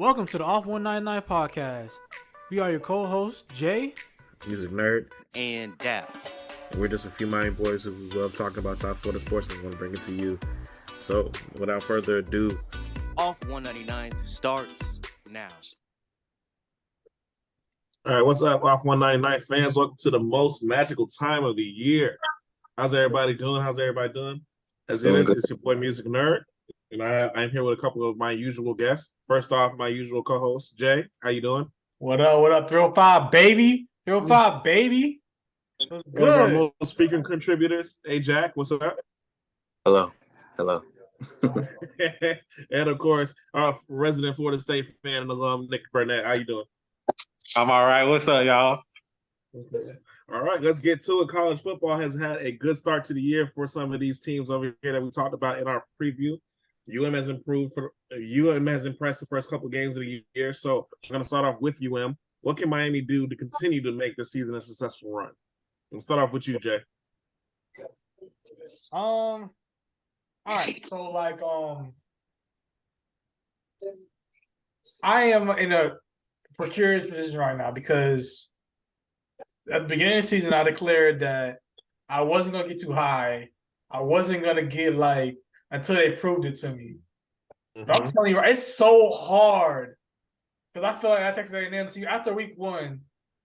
Welcome to the Off 199 podcast. We are your co-hosts, Jay, Music Nerd, and Dap. We're just a few Miami boys who love talking about South Florida sports and want to bring it to you. So, without further ado, Off 199 starts now. All right, what's up, Off 199 fans? Welcome to the most magical time of the year. How's everybody doing? As it is, it's your boy Music Nerd, and I'm here with a couple of my usual guests. First off, my usual co-host, Jay. How you doing? What up? 305, baby. 305, baby. What's good? One of our most frequent contributors, hey, Jack. What's up? Hello. And, of course, our resident Florida State fan and alum, Nick Burnett. How you doing? I'm all right. What's up, y'all? All right, let's get to it. College football has had a good start to the year for some of these teams over here that we talked about in our preview. UM has impressed the first couple games of the year. So I'm going to start off with UM. What can Miami do to continue to make this season a successful run? Let's start off with you, Jay. All right. So I am in a precarious position right now because at the beginning of the season, I declared that I wasn't going to get too high. I wasn't going to get until they proved it to me. Mm-hmm. But I'm telling you, it's so hard because I feel like I Texas A&M team after week one,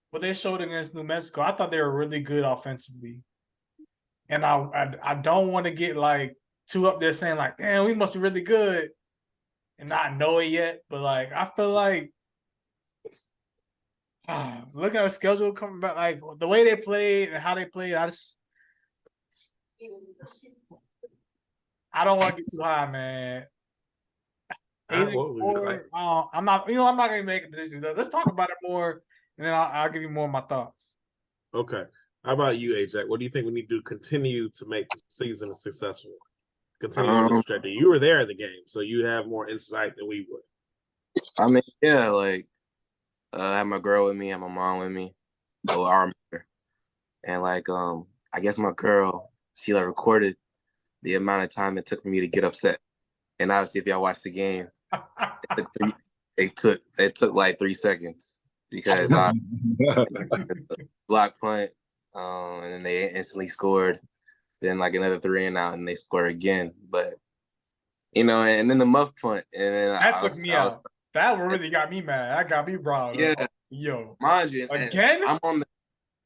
what they showed against New Mexico, I thought they were really good offensively, and I don't want to get too up there saying damn, we must be really good and not know it yet. But I feel like looking at the schedule coming back, the way they played and how they played, I don't want to get too high, man. I'm not going to make a decision. Let's talk about it more, and then I'll give you more of my thoughts. Okay. How about you, AJ? What do you think we need to do to continue to make the season successful? Continue on this trajectory. You were there at the game, so you have more insight than we would. I mean, yeah, I have my girl with me, I have my mom with me, our mother. And I guess my girl, she recorded the amount of time it took for me to get upset. And obviously, if y'all watched the game, it took 3 seconds because I block punt, and then they instantly scored. Then another 3 and out, and they score again. But and then the muff punt, and then that took me out. That really got me mad. That got me wrong. Yeah, yo, mind you, again.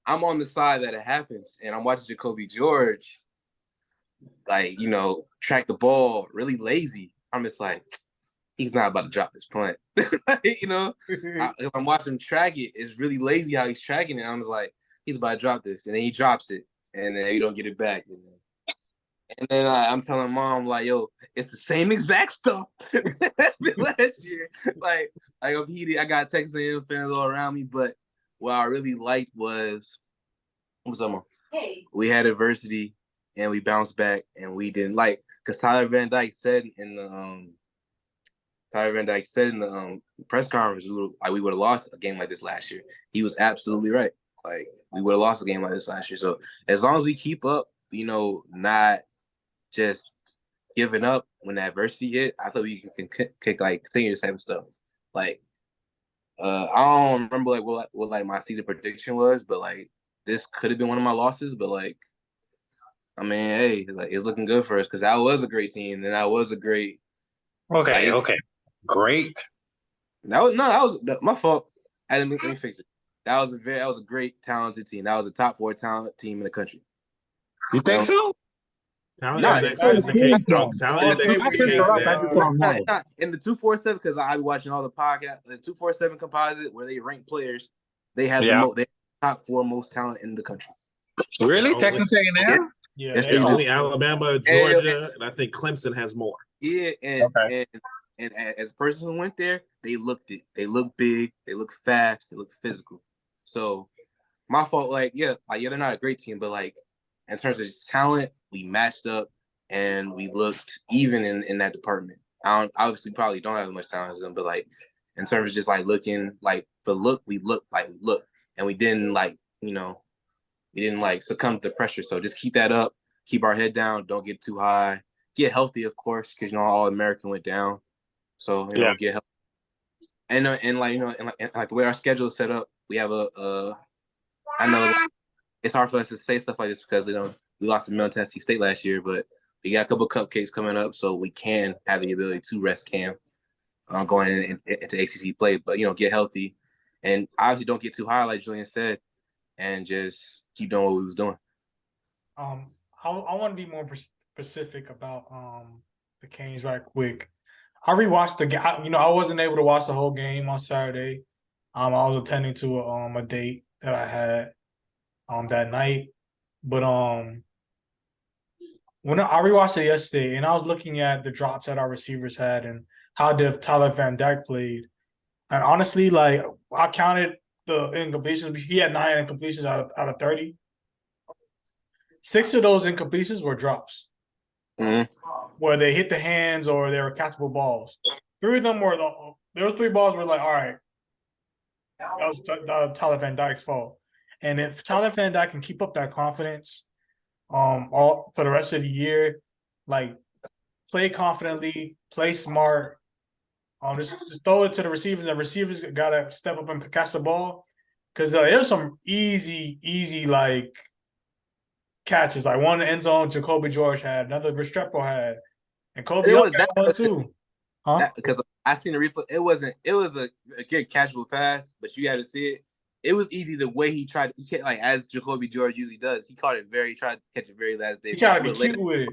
I'm on the side that it happens, and I'm watching Jacoby George, track the ball really lazy. I'm just he's not about to drop this punt. I'm watching him track it. It's really lazy how he's tracking it. I'm just he's about to drop this, and then he drops it, and then you don't get it back. And then I'm telling mom, yo, it's the same exact stuff last year. I'm heated. I got Texas A&M fans all around me, but what I really liked was, we had adversity and we bounced back, and we didn't because Tyler Van Dyke said in the press conference we would have lost a game like this last year. He was absolutely right. We would have lost a game like this last year. So as long as we keep up, not just giving up when the adversity hit, I thought we can continue this type of stuff. I don't remember what my season prediction was, but this could have been one of my losses. But I mean, hey, it's looking good for us because that was a great team, and that was a great. Okay, great. That was my fault. Let me fix it. That was a great talented team. That was a top 4 talent team in the country. You think so? In the 247, because I be watching all the podcasts. The 247 composite where they rank players, they have the top 4 most talent in the country. Really, Texas A&M? Yeah, only Alabama, Georgia, and I think Clemson has more. Yeah, and as a person who went there, they looked it. They look big. They look fast. They look physical. So my fault. They're not a great team, but in terms of talent, we matched up and we looked even in that department. I obviously probably don't have as much talent as them, but in terms of just looking the look, we looked and we didn't we didn't succumb to the pressure. So just keep that up, keep our head down, don't get too high, get healthy, of course, because All American went down. So get healthy. and like and like the way our schedule is set up, we have I know it's hard for us to say stuff like this because we lost to Middle Tennessee State last year, but we got a couple cupcakes coming up, so we can have the ability to rest Cam going into ACC play, but get healthy and obviously don't get too high, like Julian said, and just keep doing what we was doing. I want to be more specific about the Canes right quick. I rewatched the game. I wasn't able to watch the whole game on Saturday. I was attending to a date that I had that night, but when I rewatched it yesterday, and I was looking at the drops that our receivers had and how Tyler Van Dyke played, and honestly, like I counted the incompletions. He had 9 incompletions out of 30. 6 of those incompletions were drops, where they hit the hands or they were catchable balls. 3 of them were those 3 balls were like, all right, that was Tyler Van Dyke's fault. And if Tyler Van Dyke can keep up that confidence, all for the rest of the year, like play confidently, play smart, just throw it to the receivers. The receivers gotta step up and catch the ball because there's some easy like catches. Like one in the end zone, Jacoby George had, another Restrepo had, and Kobe had one too. Because I seen the replay. It was a good catchable pass, but you had to see it. It was easy the way he tried. He can't, like as Jacoby George usually does. He tried to catch it very last day. He tried to be cute with it.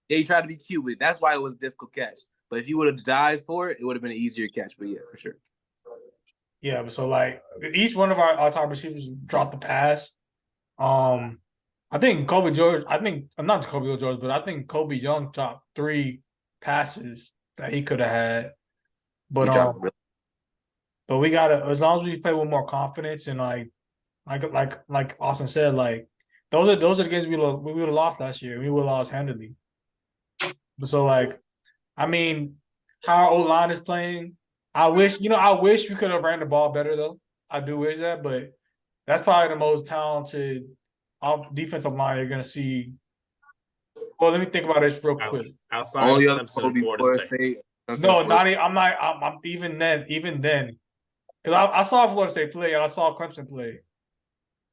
Yeah, he tried to be cute with it. That's why it was a difficult catch. But if he would have died for it, it would have been an easier catch. But yeah, for sure. Yeah, but so like each one of our top receivers dropped the pass. I think Kobe George. Not Kobe George, but I think Kobe Young dropped 3 passes that he could have had. But but we gotta, as long as we play with more confidence and like Austin said, like those are the games we would have lost last year. We would have lost handily. But so like, I mean, how our old line is playing, I wish we could have ran the ball better though. I do wish that, but that's probably the most talented defensive line you're gonna see. Well, let me think about this real quick. Outside of Clemson, Florida State. No, not even. I'm even then. Because I saw Florida State play and I saw Clemson play.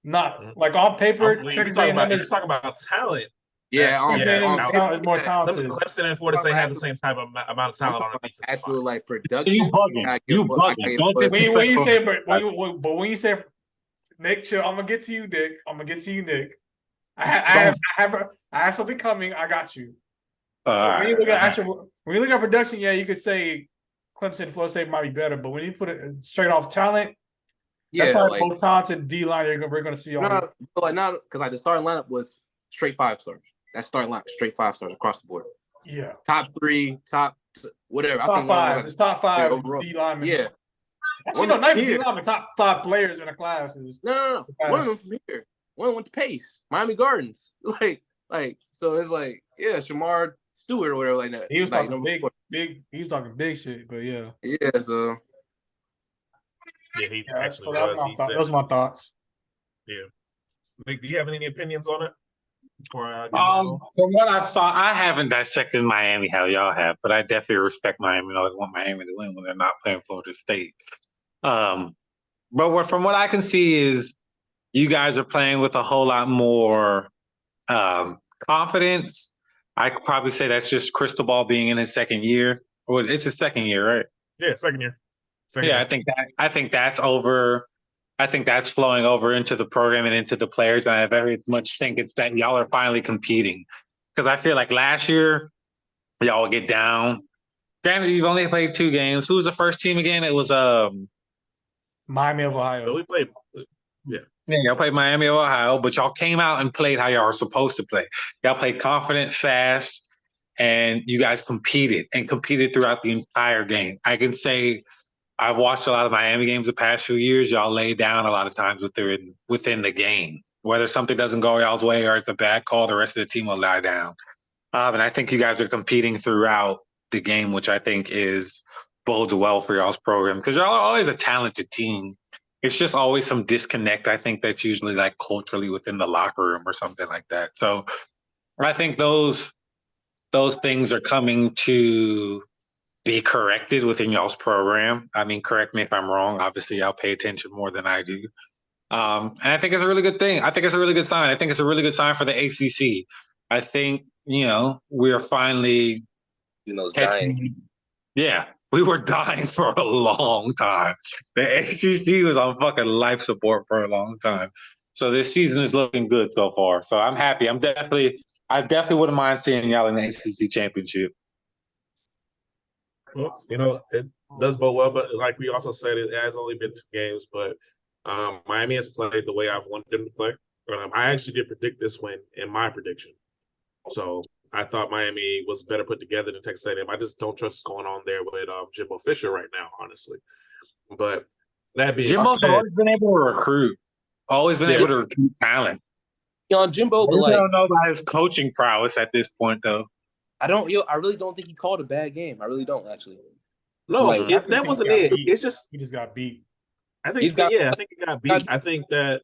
Not like on paper. You're talking about talent. Yeah, is more talented. Clemson and Florida State have the same type of amount of talent on the defense. Actual like production. You bugging. When you say Nick, chill. I'm gonna get to you, Nick. I have something coming. I got you. When you look at production, yeah, you could say Clemson and Florida State might be better, but when you put it straight off talent, that's probably the most talented D line we're going to see. Because the starting lineup was straight 5-stars. That starting lineup straight 5-stars across the board. Yeah, top 3, top whatever. Top 5. It's top 5 D linemen. Yeah. Actually, no, not even D linemen. Top players in the classes. No. One of them from here. One went to Pace, Miami Gardens. So it's like, yeah, Shamar Stewart or whatever like that. He was talking big. He was talking big shit, but yeah. Yeah, so. Yeah, he actually was. Those are my thoughts. Yeah. Nick, do you have any opinions on it? From what I saw, I haven't dissected Miami how y'all have, but I definitely respect Miami. I always want Miami to win when they're not playing Florida State. But from what I can see is you guys are playing with a whole lot more confidence. I could probably say that's just Cristobal Ball being in his second year. Well, it's his second year, right? Yeah, second year. I think that's over. I think that's flowing over into the program and into the players. And I very much think it's that y'all are finally competing. Because I feel like last year, y'all would get down. Granted, you've only played 2 games. Who was the first team again? It was Miami of Ohio. We played. Yeah, y'all played Miami of Ohio, but y'all came out and played how y'all are supposed to play. Y'all played confident, fast, and you guys competed throughout the entire game. I can say I've watched a lot of Miami games the past few years. Y'all lay down a lot of times within the game. Whether something doesn't go y'all's way or it's a bad call, the rest of the team will lie down. And I think you guys are competing throughout the game, which I think bodes well for y'all's program because y'all are always a talented team. It's just always some disconnect. I think that's usually like culturally within the locker room or something like that. So I think those things are coming to be corrected within y'all's program. I mean, correct me if I'm wrong. Obviously, y'all pay attention more than I do. And I think it's a really good thing. I think it's a really good sign. I think it's a really good sign for the ACC. I think, we're finally it's catching. dying. Yeah, we were dying for a long time. The ACC was on fucking life support for a long time. So this season is looking good so far. So I'm happy. I definitely wouldn't mind seeing y'all in the ACC championship. Well, it does bode well, but like we also said, it has only been 2 games, but Miami has played the way I've wanted them to play. I actually did predict this win in my prediction. So I thought Miami was better put together than Texas A&M. I just don't trust what's going on there with Jimbo Fisher right now, honestly. But that being Jimbo's said, always been able to recruit. Always been able to recruit talent. Jimbo, but I don't know about his coaching prowess at this point, though. I really don't think he called a bad game. I really don't, actually. No, that wasn't it. It's just he just got beat. I think I think he got beat. I think that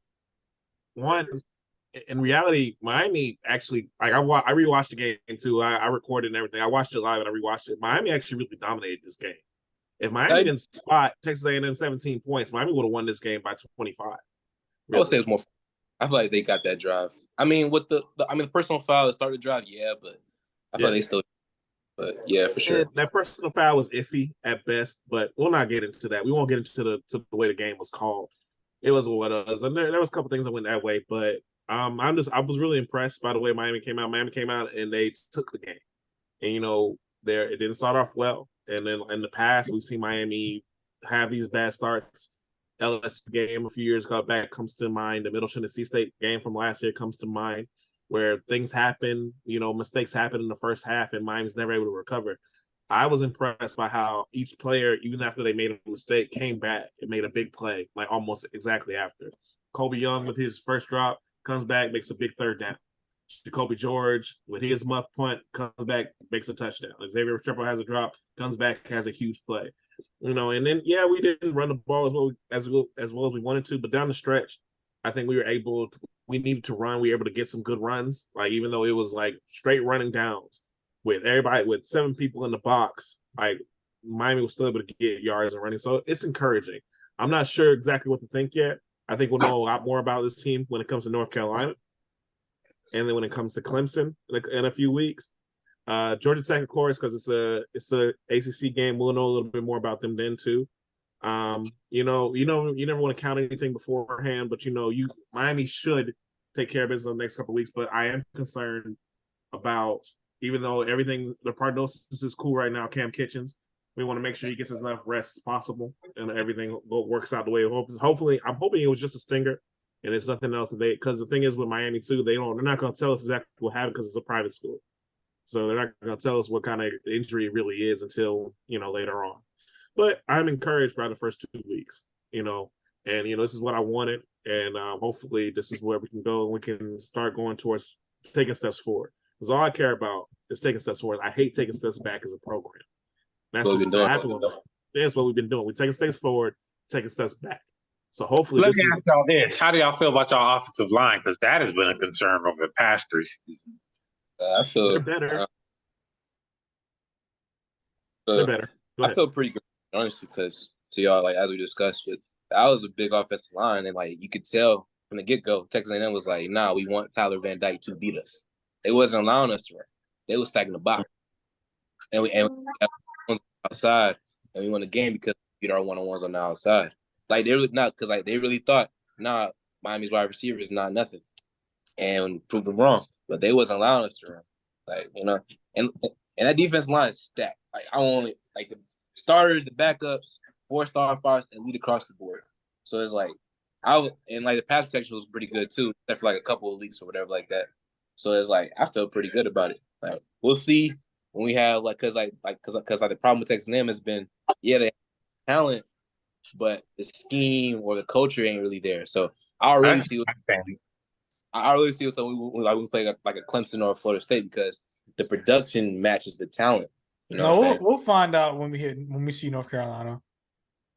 in reality, Miami actually I rewatched the game too. I recorded and everything. I watched it live and I rewatched it. Miami actually really dominated this game. If Miami didn't spot Texas A&M 17 points, Miami would have won this game by 25. Really. I would say it's more. I feel like they got that drive. I mean, with the personal foul to start the drive, but I feel like they still. But yeah, for sure. That personal foul was iffy at best, but we'll not get into that. We won't get into the way the game was called. It was what it was, and there was a couple things that went that way. But I was really impressed by the way Miami came out. Miami came out and they took the game, and it didn't start off well. And then in the past, we've seen Miami have these bad starts. LSU game a few years back comes to mind. The Middle Tennessee State game from last year comes to mind, where things happen, mistakes happen in the first half, and Miami's never able to recover. I was impressed by how each player, even after they made a mistake, came back and made a big play, like almost exactly after. Colby Young with his first drop comes back, makes a big third down. Jacoby George with his muff punt comes back, makes a touchdown. Xavier Triple has a drop, comes back, has a huge play. And then we didn't run the ball as well as we wanted to, but down the stretch, I think we needed to run. We were able to get some good runs, like even though it was like straight running downs with everybody with 7 people in the box, like Miami was still able to get yards and running. So it's encouraging. I'm not sure exactly what to think yet. I think we'll know a lot more about this team when it comes to North Carolina. And then when it comes to Clemson in a few weeks. Georgia Tech, of course, because it's a ACC game. We'll know a little bit more about them then too. You never want to count anything beforehand, but Miami should take care of business in the next couple of weeks. But I am concerned about, even though the prognosis is cool right now, Cam Kitchens, we want to make sure he gets as enough rest as possible and everything works out the way it hopes. Hopefully, I'm hoping it was just a stinger and it's nothing else today. Because the thing is with Miami too, they're not going to tell us exactly what happened because it's a private school. So they're not going to tell us what kind of injury it really is until, later on. But I'm encouraged by the first 2 weeks, and, this is what I wanted. And hopefully this is where we can go and we can start going towards taking steps forward. Because all I care about is taking steps forward. I hate taking steps back as a program. That's what we've been doing. That's what we've been doing. We're taking steps forward, taking steps back. So hopefully Let me ask y'all this. How do y'all feel about y'all offensive line? Because that has been a concern over the past 3 seasons. I feel they're better. They're better. I feel pretty good, honestly, because to y'all, like as we discussed, that was a big offensive line, and like you could tell from the get-go, Texas A&M was like, "Nah, we want Tyler Van Dyke to beat us." They wasn't allowing us to run. They was stacking the box, and we outside, and we won the game because we beat our one-on-ones on the outside. Like they really not because like they really thought, nah, Miami's wide receiver is not nothing, and proved them wrong. But they wasn't allowing us to run, and that defense line is stacked. Like I only like the starters, the backups, 4-star fires, and lead across the board. So it's like the pass protection was pretty good too, except for like a couple of leaks or whatever like that. So it's like I felt pretty good about it. Like we'll see when we have because the problem with Texas A&M has been they have talent, but the scheme or the culture ain't really there. So I'll really see what we play like a Clemson or a Florida State because the production matches the talent. We'll find out when we see North Carolina.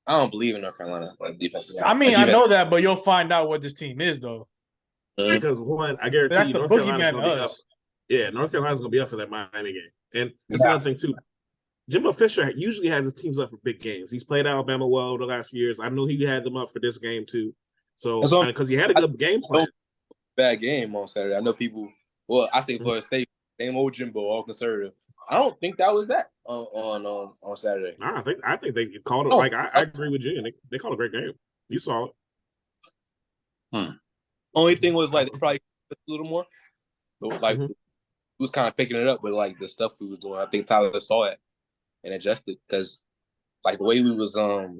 I don't believe in North Carolina defensively. I mean, I know that, but you'll find out what this team is though. Because one, I guarantee that's you, the North Carolina's boogeyman going to be up. Yeah, North Carolina's going to be up for that Miami game. And there's another thing too. Jimbo Fisher usually has his teams up for big games. He's played Alabama well the last few years. I knew he had them up for this game too. So because he had a good game plan. Bad game on Saturday. I know people. Well, I say Florida State, same old Jimbo, all conservative. I don't think that was that on Saturday. No, I think they called it. I agree with you. They called a great game. You saw it. Only thing was like they probably a little more. But, like he was kind of picking it up, but like the stuff we was doing, I think Tyler saw it and adjusted because like the way we was our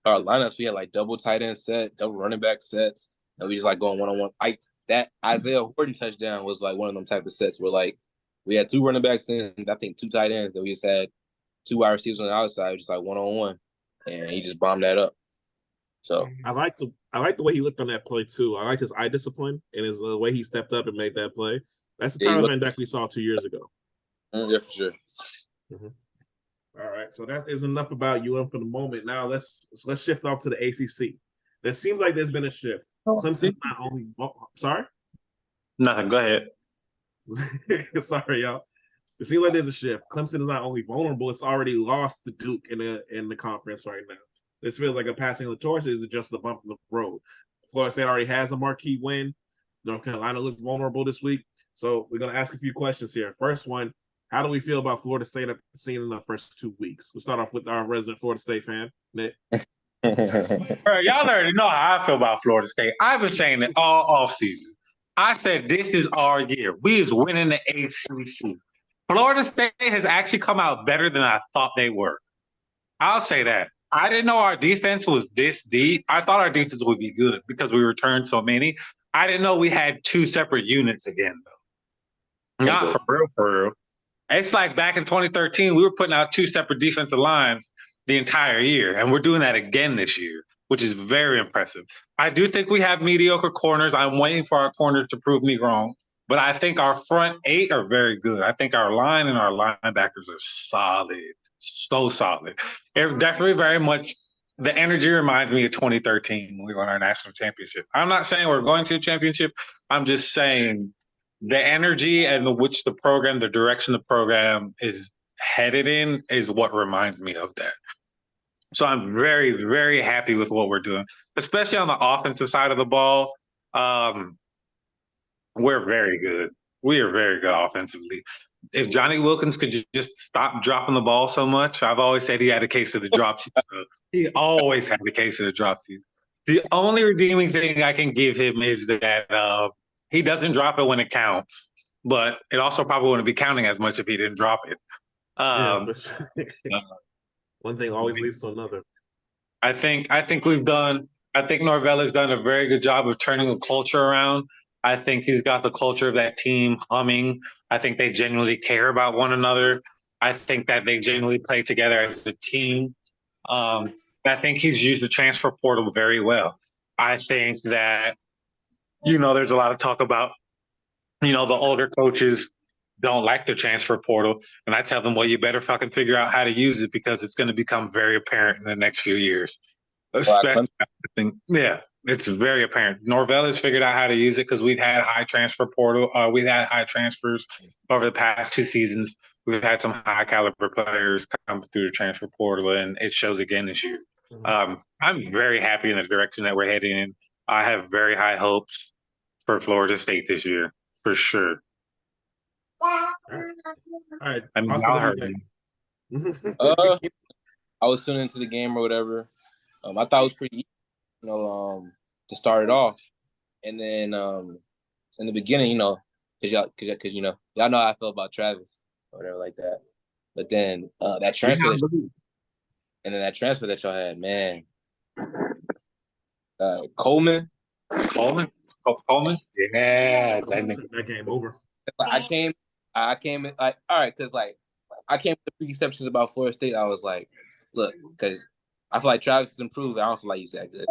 lineups, we had like double tight end set, double running back sets, and we just like going 1-on-1. That Isaiah Horton touchdown was like one of them type of sets where like we had 2 running backs and I think 2 tight ends, and we just had 2 wide receivers on the outside, just like 1-on-1, and he just bombed that up. So I like the way he looked on that play too. I like his eye discipline and his way he stepped up and made that play. That's the Tyler Van Dyke we saw 2 years ago. Yeah, for sure. All right, so that is enough about UM for the moment. Now let's shift off to the ACC. There seems like there's been a shift. Clemson not only sorry. Nothing. Go ahead. Sorry, y'all. It seems like there's a shift. Clemson is not only vulnerable; it's already lost to Duke in the conference right now. This feels like a passing of the torch. Is just a bump in the road. Florida State already has a marquee win. North Carolina looks vulnerable this week. So we're going to ask a few questions here. First one, how do we feel about Florida State at the scene in the first 2 weeks? We'll start off with our resident Florida State fan, Nick. Bro, y'all already know how I feel about Florida State. I've been saying it all offseason. I said this is our year. We is winning the ACC. Florida State has actually come out better than I thought they were. I'll say that. I didn't know our defense was this deep. I thought our defense would be good because we returned so many. I didn't know we had 2 separate units again, though. Not for real. It's like back in 2013, we were putting out 2 separate defensive lines the entire year, and we're doing that again this year, which is very impressive. I do think we have mediocre corners. I'm waiting for our corners to prove me wrong, but I think our front 8 are very good. I think our line and our linebackers are solid, so solid. It definitely very much, the energy reminds me of 2013 when we won our national championship. I'm not saying we're going to a championship. I'm just saying the energy and the direction the program is headed in is what reminds me of that. So I'm very, very happy with what we're doing, especially on the offensive side of the ball. We're very good. We are very good offensively. If Johnny Wilkins could just stop dropping the ball so much, I've always said he had a case of the dropsies. He always had a case of the dropsies. The only redeeming thing I can give him is that he doesn't drop it when it counts, but it also probably wouldn't be counting as much if he didn't drop it. One thing always leads to another. I think Norvell has done a very good job of turning the culture around. I think he's got the culture of that team humming. I think they genuinely care about one another. I think that they genuinely play together as a team. I think he's used the transfer portal very well. I think that, there's a lot of talk about, the older coaches don't like the transfer portal. And I tell them, well, you better fucking figure out how to use it because it's going to become very apparent in the next few years. Especially, it's very apparent. Norvell has figured out how to use it because we've had high transfer portal. We've had high transfers over the past 2 seasons. We've had some high caliber players come through the transfer portal, and it shows again this year. I'm very happy in the direction that we're heading in. I have very high hopes for Florida State this year, for sure. All right. I mean, Austin, y'all heard me. I was tuning into the game or whatever. I thought it was pretty easy, to start it off, and then in the beginning, because y'all know how I feel about Travis or whatever like that. But then that transfer, that transfer that y'all had, man, Coleman, yeah, that game over. I came like, all right, because like I came with the preconceptions about Florida State. I was like, look, because I feel like Travis has improved. I don't feel like he's that good.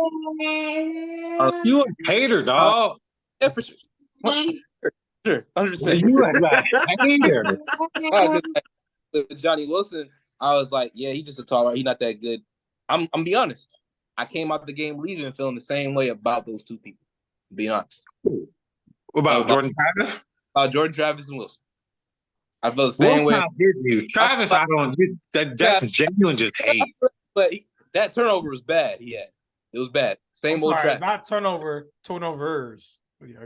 You a hater, dog. Yeah, for sure. Sure, 100%. You a hater. With Johnny Wilson, I was like, yeah, he's just a tall. He's not that good. I'm be honest. I came out the game leaving feeling the same way about those 2 people. To be honest. What about Jordan Travis? Jordan Travis and Wilson. I felt the same Wilson way. outdid you. Travis, I don't. That's genuine. Just hate. Travis, I don't. That's genuine. Just hate. But that turnover was bad. He had. It was bad. I'm Same old sorry, trap. not turnovers. Yeah,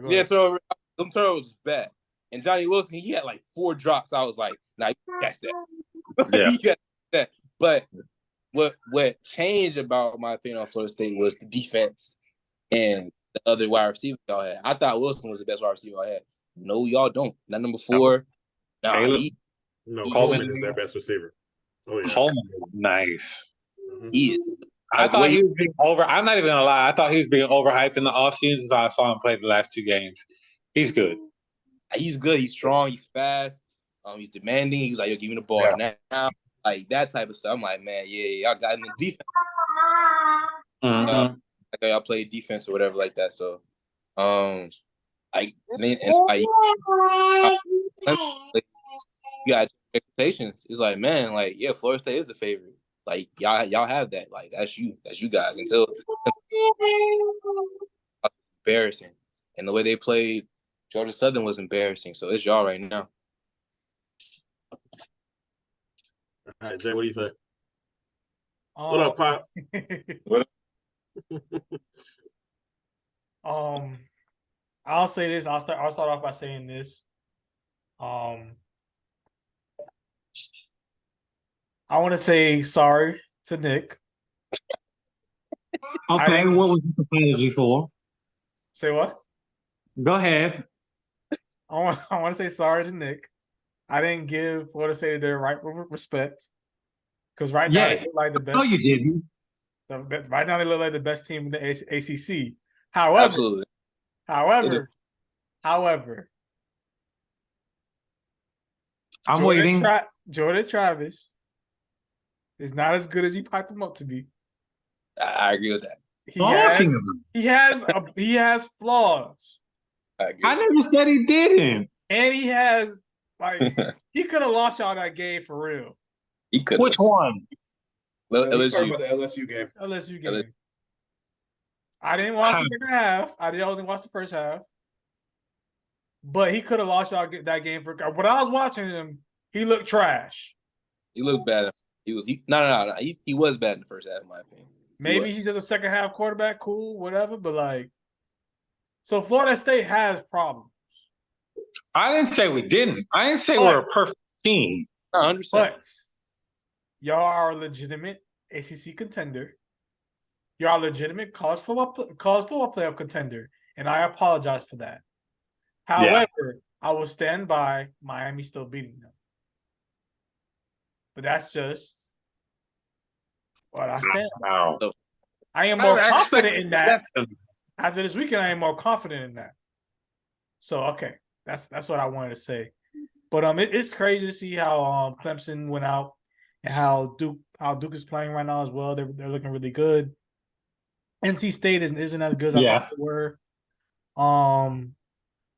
go Yeah, ahead. turnover. Them turnovers was bad. And Johnny Wilson, he had like 4 drops. I was like, nah, you catch that. Yeah. He got that. But what changed about my opinion on Florida State was the defense and the other wide receiver y'all had. I thought Wilson was the best wide receiver I had. No, y'all don't. Not number 4. Nah, Caleb? No, Coleman. Coleman is their best receiver. Oh yeah. Coleman was nice. he is. I thought he was being over. I'm not even gonna lie. I thought he was being overhyped in the offseason. So I saw him play the last 2 games. He's good. He's good. He's strong. He's fast. He's demanding. He's like, yo, give me the ball now. Like that type of stuff. I'm like, man, yeah, y'all got in the defense. Mhm. Like y'all play defense or whatever like that. So, you got expectations. It's like, man, like, yeah, Florida State is a favorite. Like, y'all have that. Like, that's you guys. Until embarrassing. And the way they played Georgia Southern was embarrassing. So it's y'all right now. All right, Jay, what do you think? Um, What up, Pop? What? I'll say this. I'll start off by saying this. I want to say sorry to Nick. Okay, what was the apology for? Say what? Go ahead. I want to say sorry to Nick. I didn't give Florida State their right respect because right now they look like the best. No, you didn't. Right now they look like the best team in the ACC. However, Absolutely. However, I'm waiting. Jordan Travis is not as good as you hyped him up to be. I agree with that. He has flaws. I never said he didn't. And he has he could have lost y'all that game for real. He could. Which one? Let's talk about the LSU game. LSU game. I didn't watch the second half. I did only watch the first half. But he could have lost y'all that game for. When I was watching him, he looked trash. He looked bad. He was bad in the first half, in my opinion. Maybe he's just a second half quarterback, cool, whatever. But so Florida State has problems. I didn't say we didn't. I didn't say we're a perfect team. I understand. But y'all are a legitimate ACC contender. You're a legitimate college football playoff contender, and I apologize for that. However, I will stand by Miami still beating them. But that's just what I stand by. I am more confident in that. After this weekend, I am more confident in that. So, okay, that's what I wanted to say. But it's crazy to see how Clemson went out and how Duke is playing right now as well. They're looking really good. NC State isn't as good as I thought they were.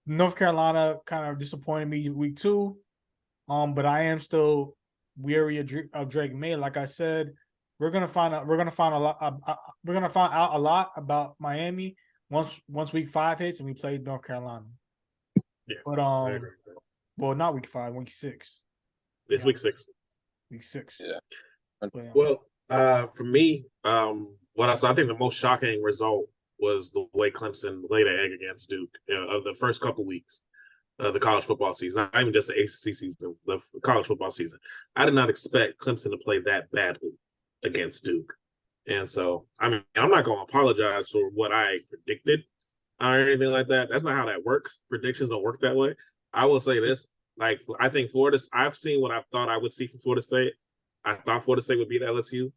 North Carolina kind of disappointed me week 2. But I am still weary of Drake May. Like I said, we're gonna find out a lot about Miami once week 5 hits and we play North Carolina. Yeah. But well, not week 5, week 6. It's week 6. Week 6. Yeah. Well, for me, I think the most shocking result was the way Clemson laid an egg against Duke of the first couple weeks of the college football season, not even just the ACC season, the college football season. I did not expect Clemson to play that badly against Duke. And so, I mean, I'm not going to apologize for what I predicted or anything like that. That's not how that works. Predictions don't work that way. I will say this. I think I've seen what I thought I would see from Florida State. I thought Florida State would beat LSU.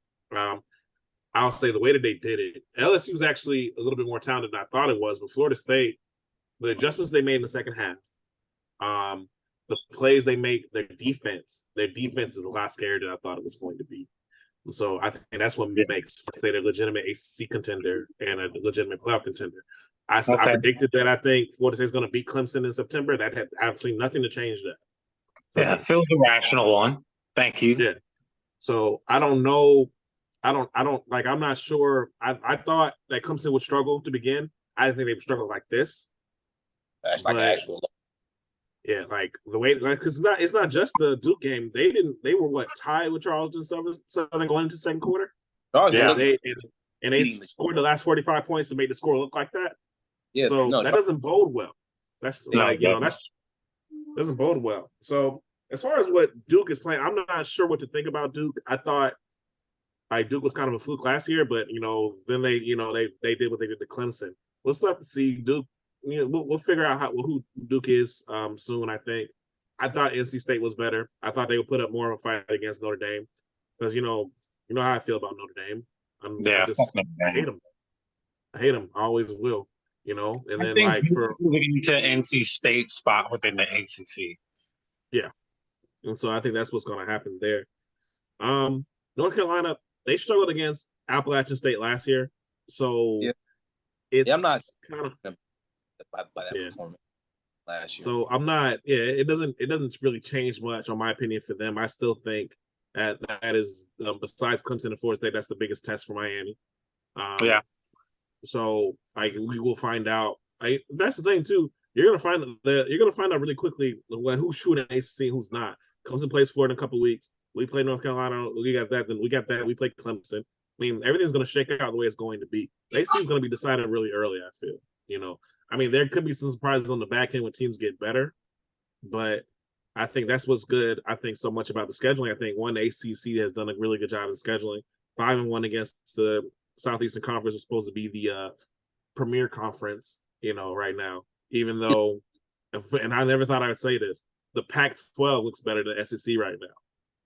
I'll say the way that they did it, LSU is actually a little bit more talented than I thought it was, but Florida State, the adjustments they made in the second half, the plays they make, their defense is a lot scarier than I thought it was going to be. So I think that's what makes Florida State a legitimate ACC contender and a legitimate playoff contender. I predicted that I think Florida State is going to beat Clemson in September. That had absolutely nothing to change that. Phil's a rational one. Thank you. Yeah. So I don't know. I'm not sure. I thought that Clemson would struggle to begin. I didn't think they would struggle like this. That's like an actual. Yeah, like the way, like, because it's not just the Duke game. They were what, tied with Charleston Southern going into second quarter. Yeah. They scored the last 45 points to make the score look like that. Yeah, So no, that doesn't bode well. That's like, that's doesn't bode well. So as far as what Duke is playing, I'm not sure what to think about Duke. I thought like Duke was kind of a fluke last year, but then they did what they did to Clemson. We'll still have to see Duke. We'll figure out who Duke is soon. I think. I thought NC State was better. I thought they would put up more of a fight against Notre Dame because you know how I feel about Notre Dame. I hate them. I hate them. I always will. And then like for moving into NC State spot within the ACC. Yeah, and so I think that's what's going to happen there. North Carolina, they struggled against Appalachian State last year, so I'm not kind of by that performance last year. So I'm not. Yeah, it doesn't really change much on my opinion for them. I still think that is besides Clemson and Florida State, that's the biggest test for Miami. So we will find out. That's the thing too. You're gonna find out really quickly who's shooting ACC and who's not. Clemson plays Florida in a couple of weeks. We play North Carolina. We got that. Then we got that. We play Clemson. I mean, everything's gonna shake out the way it's going to be. The ACC is gonna be decided really early. I feel. I mean, there could be some surprises on the back end when teams get better, but I think that's what's good. I think so much about the scheduling. I think the ACC has done a really good job in scheduling. 5-1 against the Southeastern Conference was supposed to be the premier conference, right now. Even though, and I never thought I would say this, the Pac-12 looks better than SEC right now.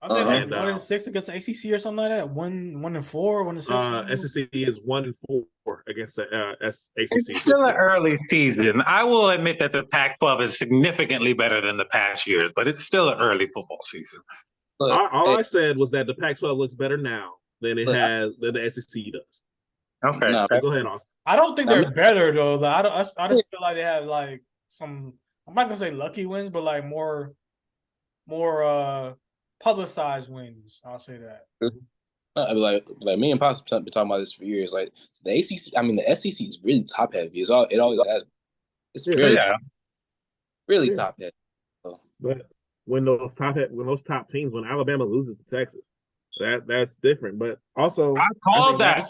I think 1-6 against the ACC or something like that. 1-4, 1-6. SEC is 1-4 against the ACC. It's still an early season. I will admit that the Pac-12 is significantly better than the past years, but it's still an early football season. All I said was that the Pac-12 looks better now than than the SEC does. Okay, go ahead, Austin. I don't think they're better though. I just feel like they have like some. I'm not gonna say lucky wins, but like more publicized wins. I'll say that. Like me and Pops been talking about this for years. Like the ACC, I mean the SEC is really top heavy. It always has. It's really top heavy. So. But when those top teams, when Alabama loses to Texas, that's different. But also, I called that.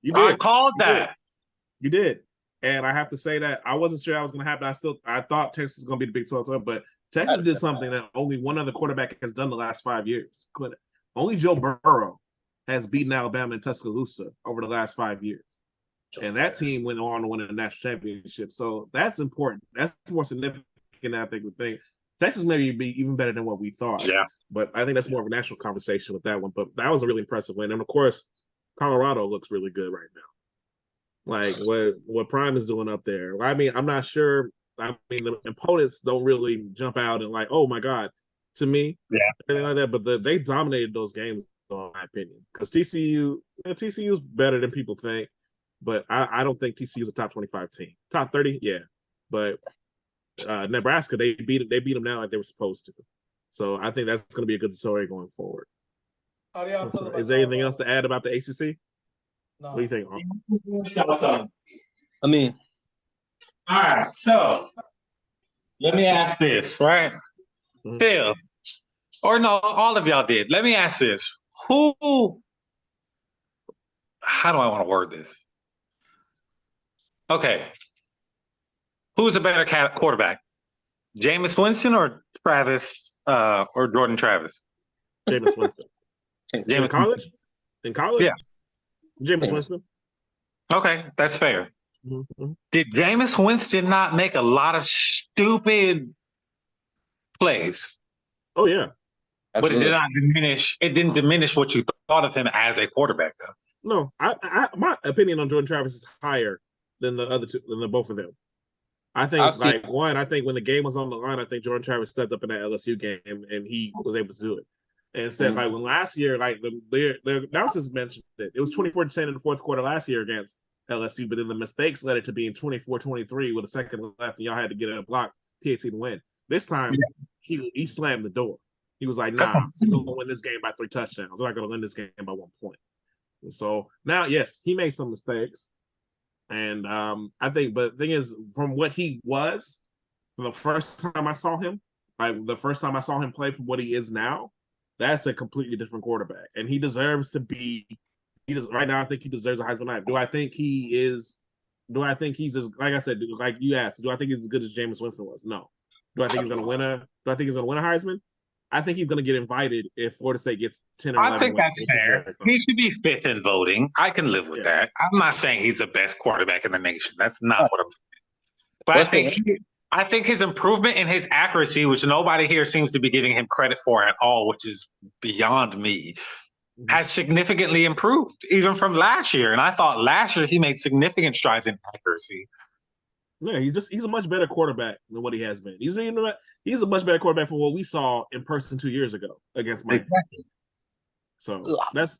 You did. I called that. You did. And I have to say that I wasn't sure that was going to happen. I thought Texas was going to be the Big 12 but Texas did something that only one other quarterback has done the last 5 years. Only Joe Burrow has beaten Alabama in Tuscaloosa over the last 5 years. And that team went on to win a national championship. So that's important. That's more significant than I think we think. Texas maybe be even better than what we thought. Yeah. But I think that's more of a national conversation with that one. But that was a really impressive win. And of course, Colorado looks really good right now. Like what Prime is doing up there. I mean, I'm not sure. I mean, the opponents don't really jump out and like, oh my God, to me, anything like that. But they dominated those games, in my opinion. Because TCU is better than people think, but I don't think TCU is a top 25 team. Top 30, yeah. But Nebraska, they beat them now like they were supposed to. So I think that's going to be a good story going forward. How do y'all feel about Is there anything else to add about the ACC? No. What do you think? I mean, all right. So let me ask this, right? Mm-hmm. Phil, or no, all of y'all did. Let me ask this: how do I want to word this? Okay, who's a better quarterback, Jameis Winston or Travis or Jordan Travis? Jameis Winston. In college? Yeah. Jameis Winston. Okay, that's fair. Mm-hmm. Did Jameis Winston not make a lot of stupid plays? Oh yeah. Absolutely. But it didn't diminish what you thought of him as a quarterback though. No, I my opinion on Jordan Travis is higher than the other two, than the both of them. I think I think when the game was on the line, I think Jordan Travis stepped up in that LSU game and he was able to do it. And said like when last year, like the announcers mentioned it was 24-10 in the fourth quarter last year against LSU, but then the mistakes led it to being 24-23 with a second left, and y'all had to get a block PAT to win. This time he slammed the door. He was like, "Nah, we're gonna win this game by 3 touchdowns. We're not gonna win this game by 1 point." And so now, yes, he made some mistakes, and I think, but the thing is, from what he was the first time I saw him, play from what he is now, that's a completely different quarterback, and he deserves to be. Right now. I think he deserves a Heisman Knight. Do I think he's as, like I said, like you asked? Do I think he's as good as Jameis Winston was? No. Do I think he's going to win a? Do I think he's going to win a Heisman? I think he's going to get invited if Florida State gets 10 or 11 I think wins, that's fair. He should be fifth in voting. I can live with that. I'm not saying he's the best quarterback in the nation. That's not what I'm saying. But I think his improvement in his accuracy, which nobody here seems to be giving him credit for at all, which is beyond me, has significantly improved, even from last year. And I thought last year he made significant strides in accuracy. Yeah, he's a much better quarterback than what he has been. He's a much better quarterback from what we saw in person 2 years ago against Miami. Exactly. So that's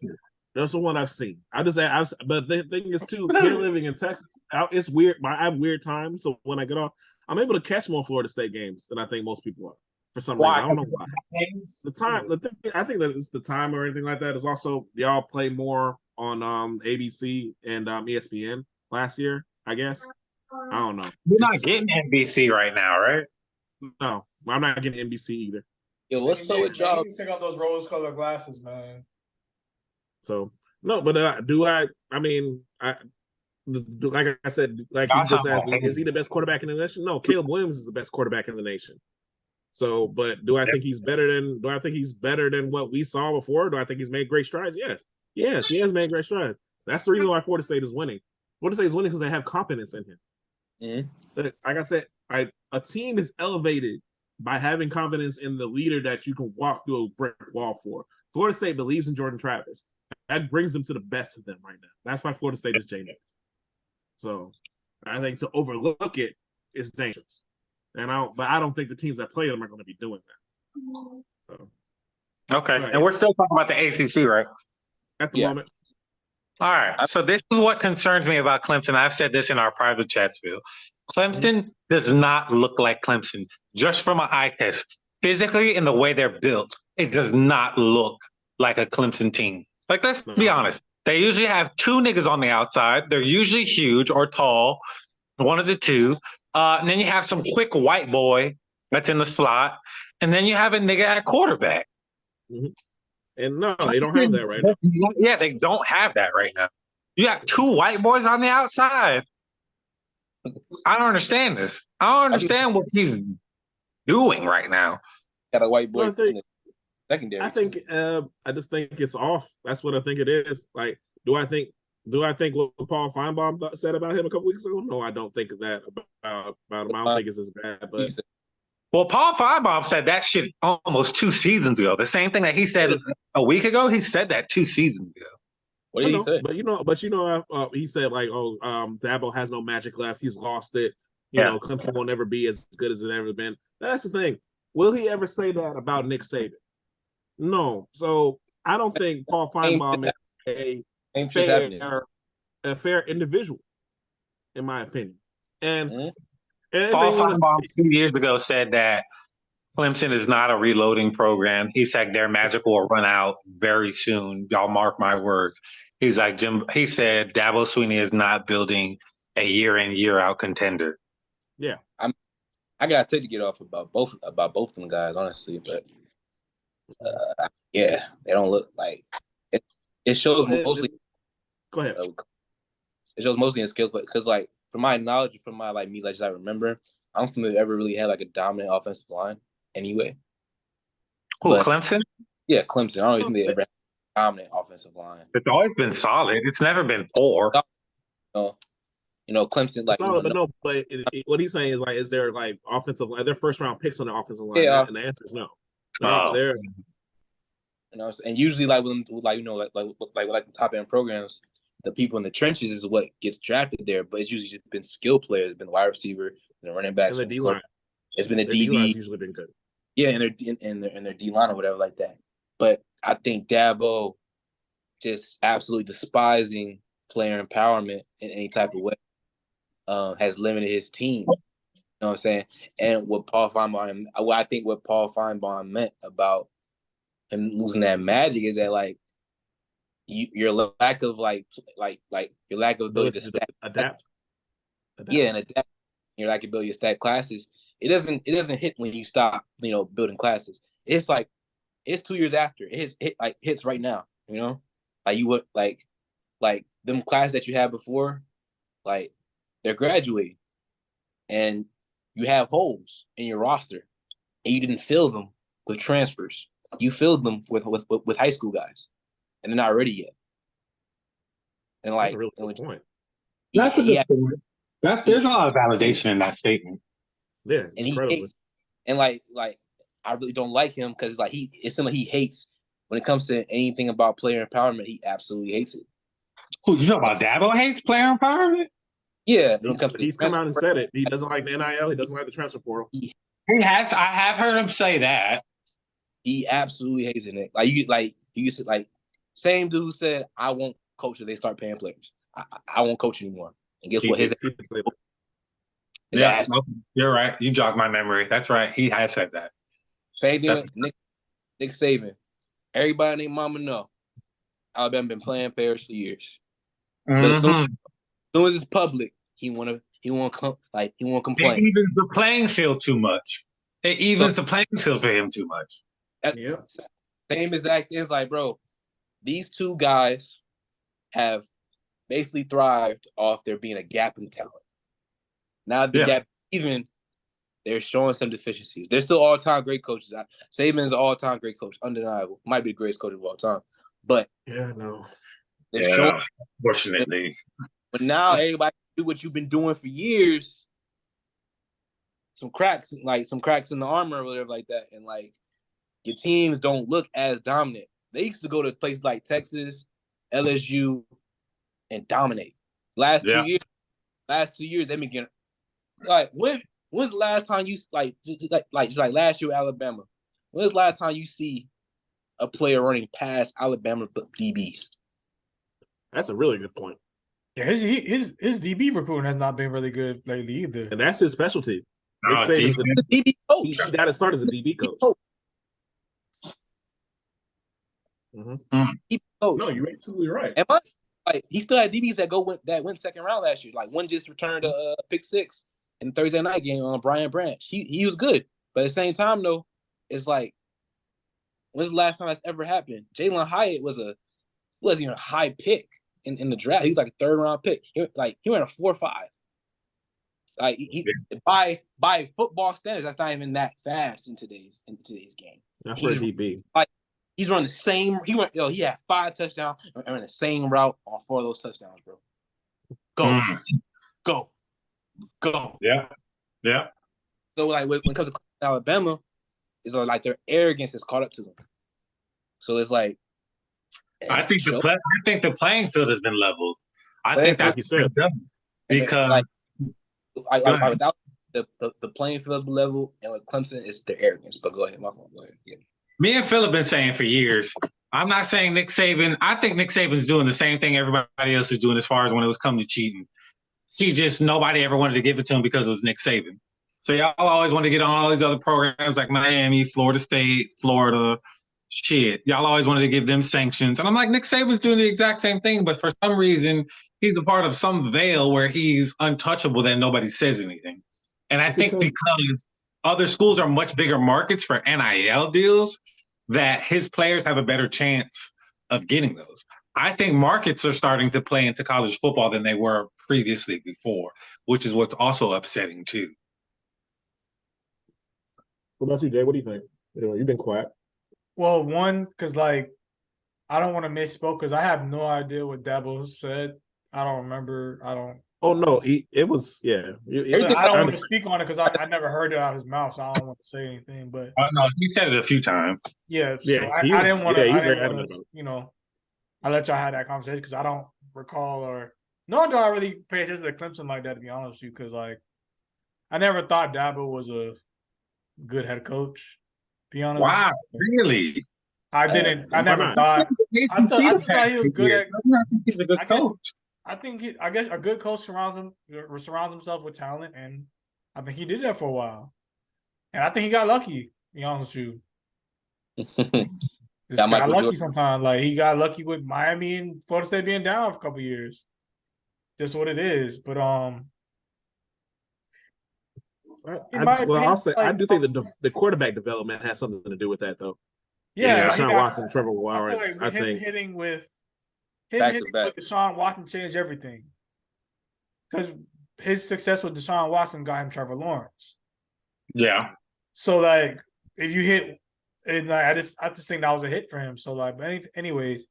the one I've seen. But the thing is too, here living in Texas, it's weird. I have weird times, so when I get off, I'm able to catch more Florida State games than I think most people are. For some reason, I don't know why. The time, I think that it's the time or anything like that. Is also y'all play more on ABC and ESPN last year, I guess. I don't know. You're not getting NBC right now, right? No, I'm not getting NBC either. Yo, what's up with y'all? You take out those rose-colored glasses, man. So no, but like I said, like you just asked, is he the best quarterback in the nation? No, Caleb Williams is the best quarterback in the nation. So, but do I think he's better than what we saw before? Do I think he's made great strides? Yes, he has made great strides. That's the reason why Florida State is winning. Florida State is winning because they have confidence in him. Mm-hmm. Like I said, a team is elevated by having confidence in the leader that you can walk through a brick wall for. Florida State believes in Jordan Travis. That brings them to the best of them right now. That's why Florida State is changing. So I think to overlook it is dangerous. I don't think the teams that play them are going to be doing that. So, okay, and we're still talking about the ACC, right? At the moment. All right. So this is what concerns me about Clemson. I've said this in our private chats, Phil. Clemson does not look like Clemson just from an eye test. Physically, in the way they're built, it does not look like a Clemson team. Like, let's be honest. They usually have two niggas on the outside. They're usually huge or tall, one of the two. And then you have some quick white boy that's in the slot. And then you have a nigga at quarterback. Mm-hmm. And no, they don't have that right now. Yeah, they don't have that right now. You got two white boys on the outside. I don't understand this. I don't understand what he's doing right now. Got a white boy in the secondary. I just think it's off. That's what I think it is. Like, do I think what Paul Feinbaum said about him a couple weeks ago? No, I don't think that about him. I don't think it's as bad. But well, Paul Feinbaum said that shit almost 2 seasons ago. The same thing that he said a week ago. He said that 2 seasons ago. What did he say? But he said like, Dabo has no magic left. He's lost it. You know, Clemson will never be as good as it ever been. That's the thing. Will he ever say that about Nick Saban? No. So I don't think Paul Feinbaum is a fair individual, in my opinion. And Paul Feinbaum 2 years ago said that Clemson is not a reloading program. He said their magic will run out very soon. Y'all mark my words. He's like he said Dabo Swinney is not building a year in, year out contender. Yeah. I got to get off about both of them guys, honestly, but they don't look like it shows mostly. Go ahead. It shows mostly in skill, because like from my knowledge, from my like I remember, I don't think they've ever really had like a dominant offensive line anyway. Clemson? Yeah, Clemson. I don't even think they ever had a dominant offensive line. It's always been solid. It's never been poor. Clemson like solid, but what he's saying is like, is there like offensive line? Their first round picks on the offensive line? Yeah, and the answer is no. They're and usually like with like the top end programs, the people in the trenches is what gets drafted there, but it's usually just been skill players. It's been wide receiver, and the running backs, and the D line. It's been the DB. DB. Usually been good. Yeah, and their D line or whatever like that. But I think Dabo just absolutely despising player empowerment in any type of way has limited his team. You know what I'm saying? And what I think what Paul Feinbaum meant about him losing that magic is that like your lack of your lack of ability to adapt. Yeah, and adapt. Your lack of ability to stack classes it doesn't hit when you stop, building classes. It's like it's 2 years after. Hits right now, Like you would like them classes that you had before, like they're graduating and you have holes in your roster and you didn't fill them with transfers. You filled them with high school guys and they're not ready yet. And That's like a really good point. That's a good point. There's a lot of validation in that statement. Yeah, and incredibly. he hates, and like I really don't like him because like it's something he hates when it comes to anything about player empowerment. He absolutely hates it. Who, you know about Dabo hates player empowerment? Yeah, He's come out and said it. He doesn't like the NIL. He doesn't like the transfer portal. He has. I have heard him say that. He absolutely hates it. Like you said, like same dude said, "I won't coach if they start paying players. I won't coach anymore." And guess what? His Yeah, you're right. You jogged my memory. That's right. He has said that. Same thing with Nick Saban. Everybody and their mama know Alabama been playing players for years. But as soon as it's public, he won't complain. It evens the playing field too much. It evens the playing field for him too much. Yeah. Same exact thing. It's like, bro, these two guys have basically thrived off there being a gap in talent. Now the gap even, they're showing some deficiencies. They're still all-time great coaches. Saban's an all-time great coach, undeniable. Might be the greatest coach of all time. But they're showing, unfortunately. But now everybody do what you've been doing for years. Some cracks in the armor or whatever like that, and like your teams don't look as dominant. They used to go to places like Texas, LSU, and dominate. Last 2 years, they've been getting like when's the last time you just like last year Alabama? When's the last time you see a player running past Alabama DBs? That's a really good point. Yeah, his DB recruiting has not been really good lately either. And that's his specialty. Nick Saban's a DB coach. He got to start as a DB coach. No, you're absolutely right. And he still had DBs that went second round last year. Like one just returned a pick 6 in the Thursday night game on Brian Branch. He was good, but at the same time though, it's like when's the last time that's ever happened? Jalen Hyatt wasn't even a high pick in the draft. He was like a 3rd round pick. He went a 4-5. Like by football standards, that's not even that fast in today's game. Not for a DB. Like he's running the same. He had 5 touchdowns and ran the same route on 4 of those touchdowns, bro. Go. Yeah. So like when it comes to Alabama, it's like their arrogance has caught up to them. So it's like I think the playing field has been leveled. I think that's like you said, because without the playing field has been leveled, and with Clemson, it's their arrogance. But go ahead, my phone. Go ahead. Yeah. Me and Phil have been saying for years. I'm not saying Nick Saban. I think Nick Saban's doing the same thing everybody else is doing as far as when it was come to cheating. Nobody ever wanted to give it to him because it was Nick Saban. So y'all always wanted to get on all these other programs like Miami, Florida State, Florida. Shit, y'all always wanted to give them sanctions. And I'm like, Nick Saban's doing the exact same thing, but for some reason, he's a part of some veil where he's untouchable that nobody says anything. And I think because other schools are much bigger markets for NIL deals, that his players have a better chance of getting those. I think markets are starting to play into college football than they were previously before, which is what's also upsetting too. What about you, Jay? What do you think? You've been quiet. Well, one, because I don't want to misspoke because I have no idea what Dabo said. I don't remember. Oh no, it was I don't want to speak on it because I never heard it out of his mouth, so I don't want to say anything. But no, he said it a few times. Yeah, so I didn't want to. I let y'all have that conversation because I don't recall nor do I really pay attention to Clemson like that, to be honest with you, because I never thought Dabo was a good head coach. Be honest. Wow, really? I didn't. I never thought. I thought he was good at. I think he's a good coach. I guess a good coach surrounds himself with talent, and I think he did that for a while. And I think he got lucky. To be honest with you, just got lucky sometimes. Like he got lucky with Miami and Florida State being down for a couple of years. That's what it is. But I'll say I do think the quarterback development has something to do with that, though. Yeah, Deshaun Watson, Trevor Lawrence. I feel like hitting with Back to back. Deshaun Watson changed everything because his success with Deshaun Watson got him Trevor Lawrence. Yeah. So like, if you hit, and like, I just think that was a hit for him. So like, but anyways,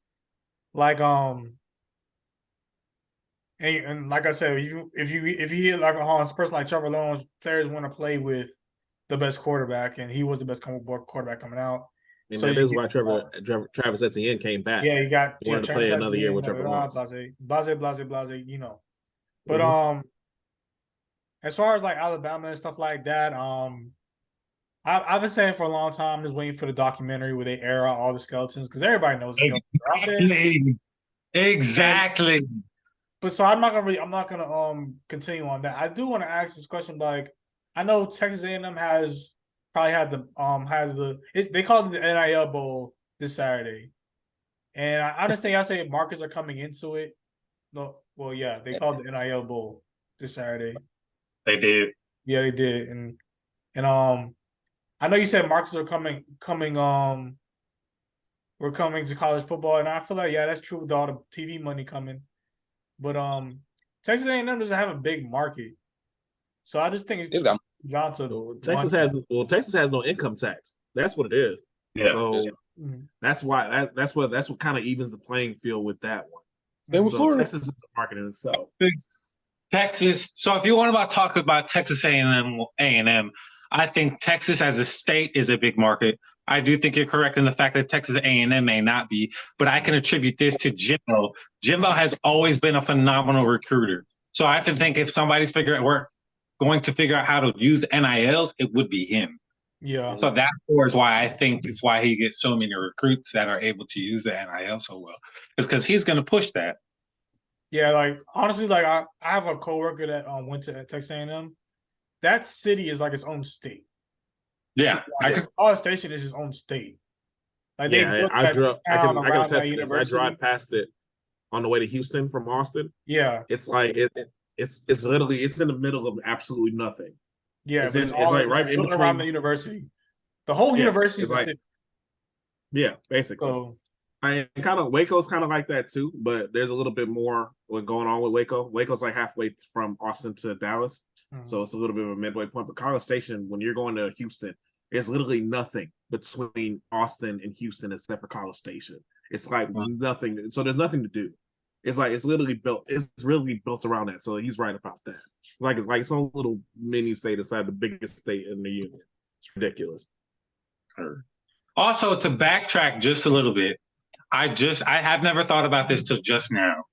like and like I said, if you hit like a person like Trevor Lawrence, players want to play with the best quarterback, and he was the best quarterback coming out. And so that is why Travis Etienne came back. Yeah, he wanted to play another year with Trevor Lawrence. Blase, you know. But as far as like Alabama and stuff like that, I've been saying for a long time, just waiting for the documentary where they air out all the skeletons because everybody knows the skeletons are out there. Exactly. But so I'm not gonna continue on that. I do want to ask this question, like I know Texas A&M probably had they called it the NIL Bowl this Saturday, and I understand y'all say markets are coming into it. No, well, yeah, they called the NIL Bowl this Saturday. They did. Yeah, they did, and I know you said markets are coming. We're coming to college football, and I feel like that's true with all the TV money coming. But Texas A&M doesn't have a big market, so I just think it's just down to Texas has no income tax. That's what it is. Yeah. So that's why that's what kind of evens the playing field with that one. And so Texas is the market in itself. Texas. So if you want to talk about Texas A&M, I think Texas as a state is a big market. I do think you're correct in the fact that Texas A&M may not be, but I can attribute this to Jimbo. Jimbo has always been a phenomenal recruiter. So I have to think if somebody's going to figure out how to use NILs, it would be him. Yeah. So that is why I think it's why he gets so many recruits that are able to use the NIL so well. It's because he's going to push that. Yeah, like honestly, like I have a coworker that went to Texas A&M. That city is like its own state. Yeah, College Station is its own state. Like I drive past it on the way to Houston from Austin. Yeah, it's like it's literally in the middle of absolutely nothing. Yeah, it's like right in between around the university. The whole university is like, basically. So, Waco's kind of like that too, but there's a little bit more what's going on with Waco. Waco's like halfway from Austin to Dallas, so it's a little bit of a midway point. But College Station, when you're going to Houston, there's literally nothing between Austin and Houston except for College Station. It's like nothing. So there's nothing to do. It's like it's literally built. It's really built around that. So he's right about that. It's like its own little mini state inside the biggest state in the union. It's ridiculous. Also, to backtrack just a little bit, I have never thought about this till just now.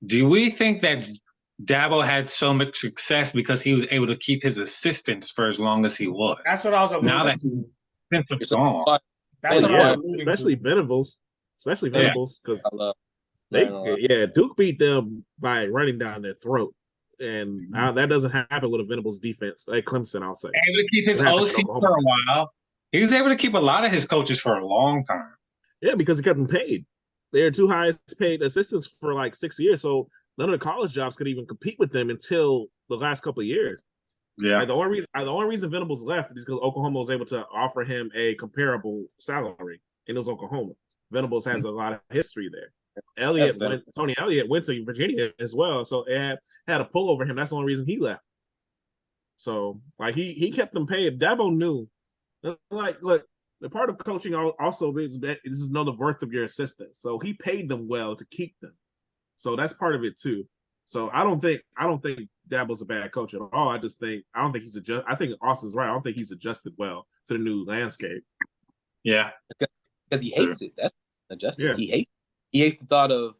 Do we think that Dabo had so much success because he was able to keep his assistants for as long as he was? That's what I was alluding now that to. It's gone. That's what I was alluding especially to. Venables, because Duke beat them by running down their throat, and that doesn't happen with a Venables defense like Clemson. I'll say able to keep his OC for a while. He was able to keep a lot of his coaches for a long time. Yeah, because he kept them paid. They're two highest paid assistants for like 6 years, so none of the college jobs could even compete with them until the last couple of years. Yeah, like the only reason Venables left is because Oklahoma was able to offer him a comparable salary, and it was Oklahoma. Venables has a lot of history there. Tony Elliott went to Virginia as well, so it had a pull over him. That's the only reason he left. So like he kept them paid. Dabo knew, like, look, the part of coaching also is that this is know the worth of your assistants. So he paid them well to keep them. So that's part of it too. So I don't think Dabo's a bad coach at all. I don't think he's adjusted. I think Austin's right. I don't think he's adjusted well to the new landscape. Yeah, because he hates it. That's adjusted. Yeah. He hates the thought of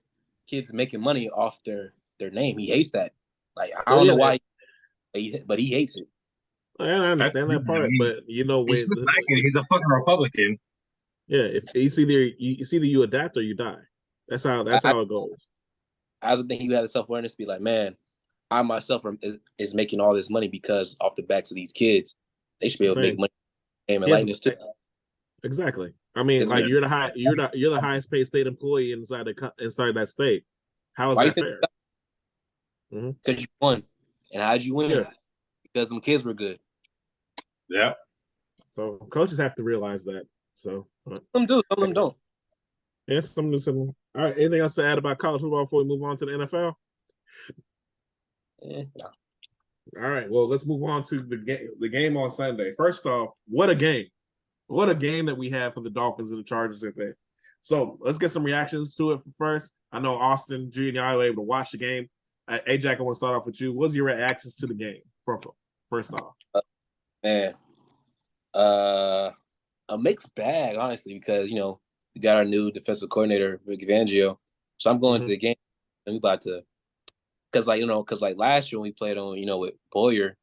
kids making money off their name. He hates that. Like I don't know why, but he hates it. I understand that part, but you know when he's a fucking Republican. Yeah, if it's either you adapt or you die. That's how it goes. I also think he had the self-awareness to be like, man, I myself is making all this money because off the backs of these kids, they should be able to make money. And like this too. Exactly. I mean, like you're the highest paid state employee inside that state. How is that fair? Because you won, and how did you win? Yeah. because them kids were good. Yeah. So coaches have to realize that. So Some do, some of them don't. yes, some. All right. Anything else to add about college football before we move on to the NFL? No. All right. Well, let's move on to the game on Sunday. First off, what a game! What a game that we had for the Dolphins and the Chargers today. So let's get some reactions to it first. I know Austin, G, and y'all were able to watch the game. Jack, I want to start off with you. What's your reactions to the game? First off, Man, a mixed bag, honestly, because we got our new defensive coordinator, Vic Fangio. So I'm going to the game and we about to, because last year when we played on with Boyer,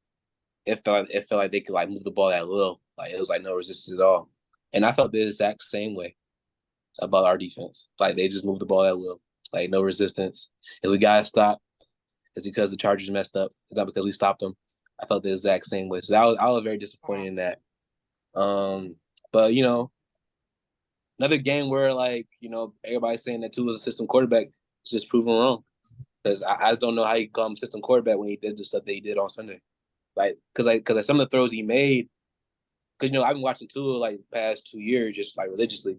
it felt like they could move the ball that little, it was no resistance at all, and I felt the exact same way about our defense. They just moved the ball that little, no resistance. If we got to stop, it's because the Chargers messed up. It's not because we stopped them. I felt the exact same way. So I was very disappointed in that. But another game where everybody's saying that Tua's a system quarterback, it's just proven wrong. Because I don't know how you call him system quarterback when he did the stuff that he did on Sunday. Because some of the throws he made, because I've been watching Tua the past 2 years just religiously.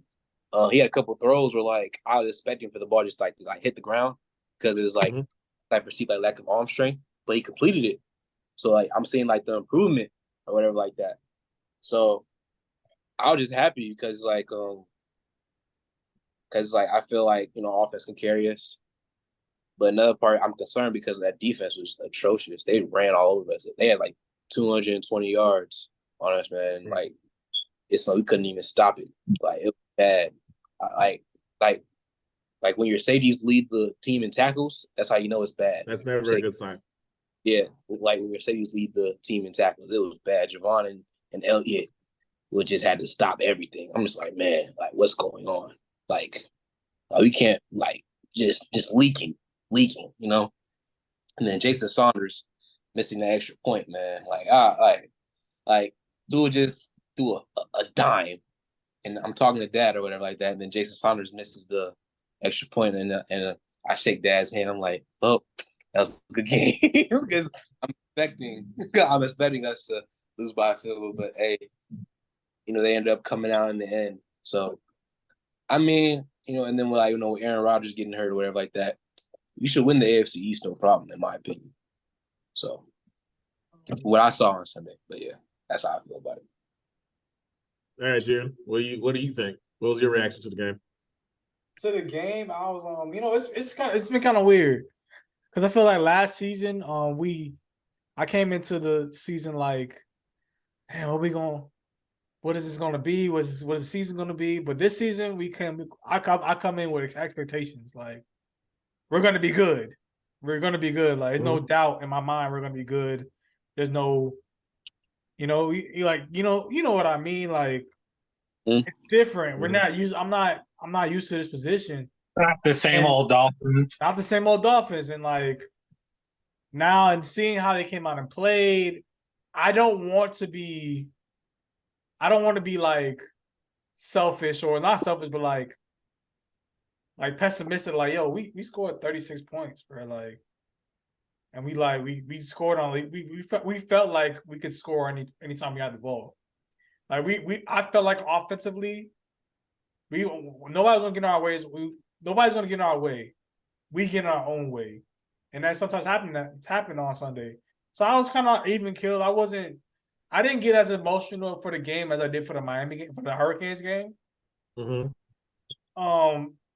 He had a couple of throws where I was expecting for the ball just to hit the ground because it was I perceived lack of arm strength, but he completed it. So I'm seeing the improvement or whatever like that. So I was just happy because I feel offense can carry us. But another part I'm concerned because that defense was atrocious. They ran all over us. They had 220 yards on us, man. It's we couldn't even stop it. It was bad. When your safeties lead the team in tackles, that's how you know it's bad. That's never a good sign. Yeah, when your safeties lead the team in tackles, it was bad. Javon and Elliott would just had to stop everything. I'm just man, what's going on? We can't just leaking, And then Jason Saunders missing the extra point, man. Tua just threw a dime, and I'm talking to Dad or whatever like that, and then Jason Saunders misses the extra point, and I shake Dad's hand. I'm like, oh, that was a good game because I'm expecting us to lose by a field goal, but hey, they ended up coming out in the end. So, and then with Aaron Rodgers getting hurt or whatever like that, we should win the AFC East, no problem, in my opinion. So, what I saw on Sunday, but yeah, that's how I feel about it. All right, June, what do you think? What was your reaction to the game? To the game, I was it's been kind of weird because I feel like last season I came into the season man, what is this gonna be? What is the season gonna be? But this season I come in with expectations we're gonna be good. We're gonna be good. There's no doubt in my mind we're gonna be good. There's no, you know what I mean. It's different. We're not used. I'm not used to this position. Not the same old Dolphins. Not the same old Dolphins. And now and seeing how they came out and played, I don't want to be selfish or not selfish, but pessimistic. Yo, we scored 36 points, bro. And we scored on we felt like we could score anytime we had the ball. I felt like offensively, nobody's gonna get in our ways. Nobody's gonna get in our way. We get in our own way, and that sometimes happened on Sunday. So I was kind of even killed. I didn't get as emotional for the game as I did for the Miami game, for the Hurricanes game.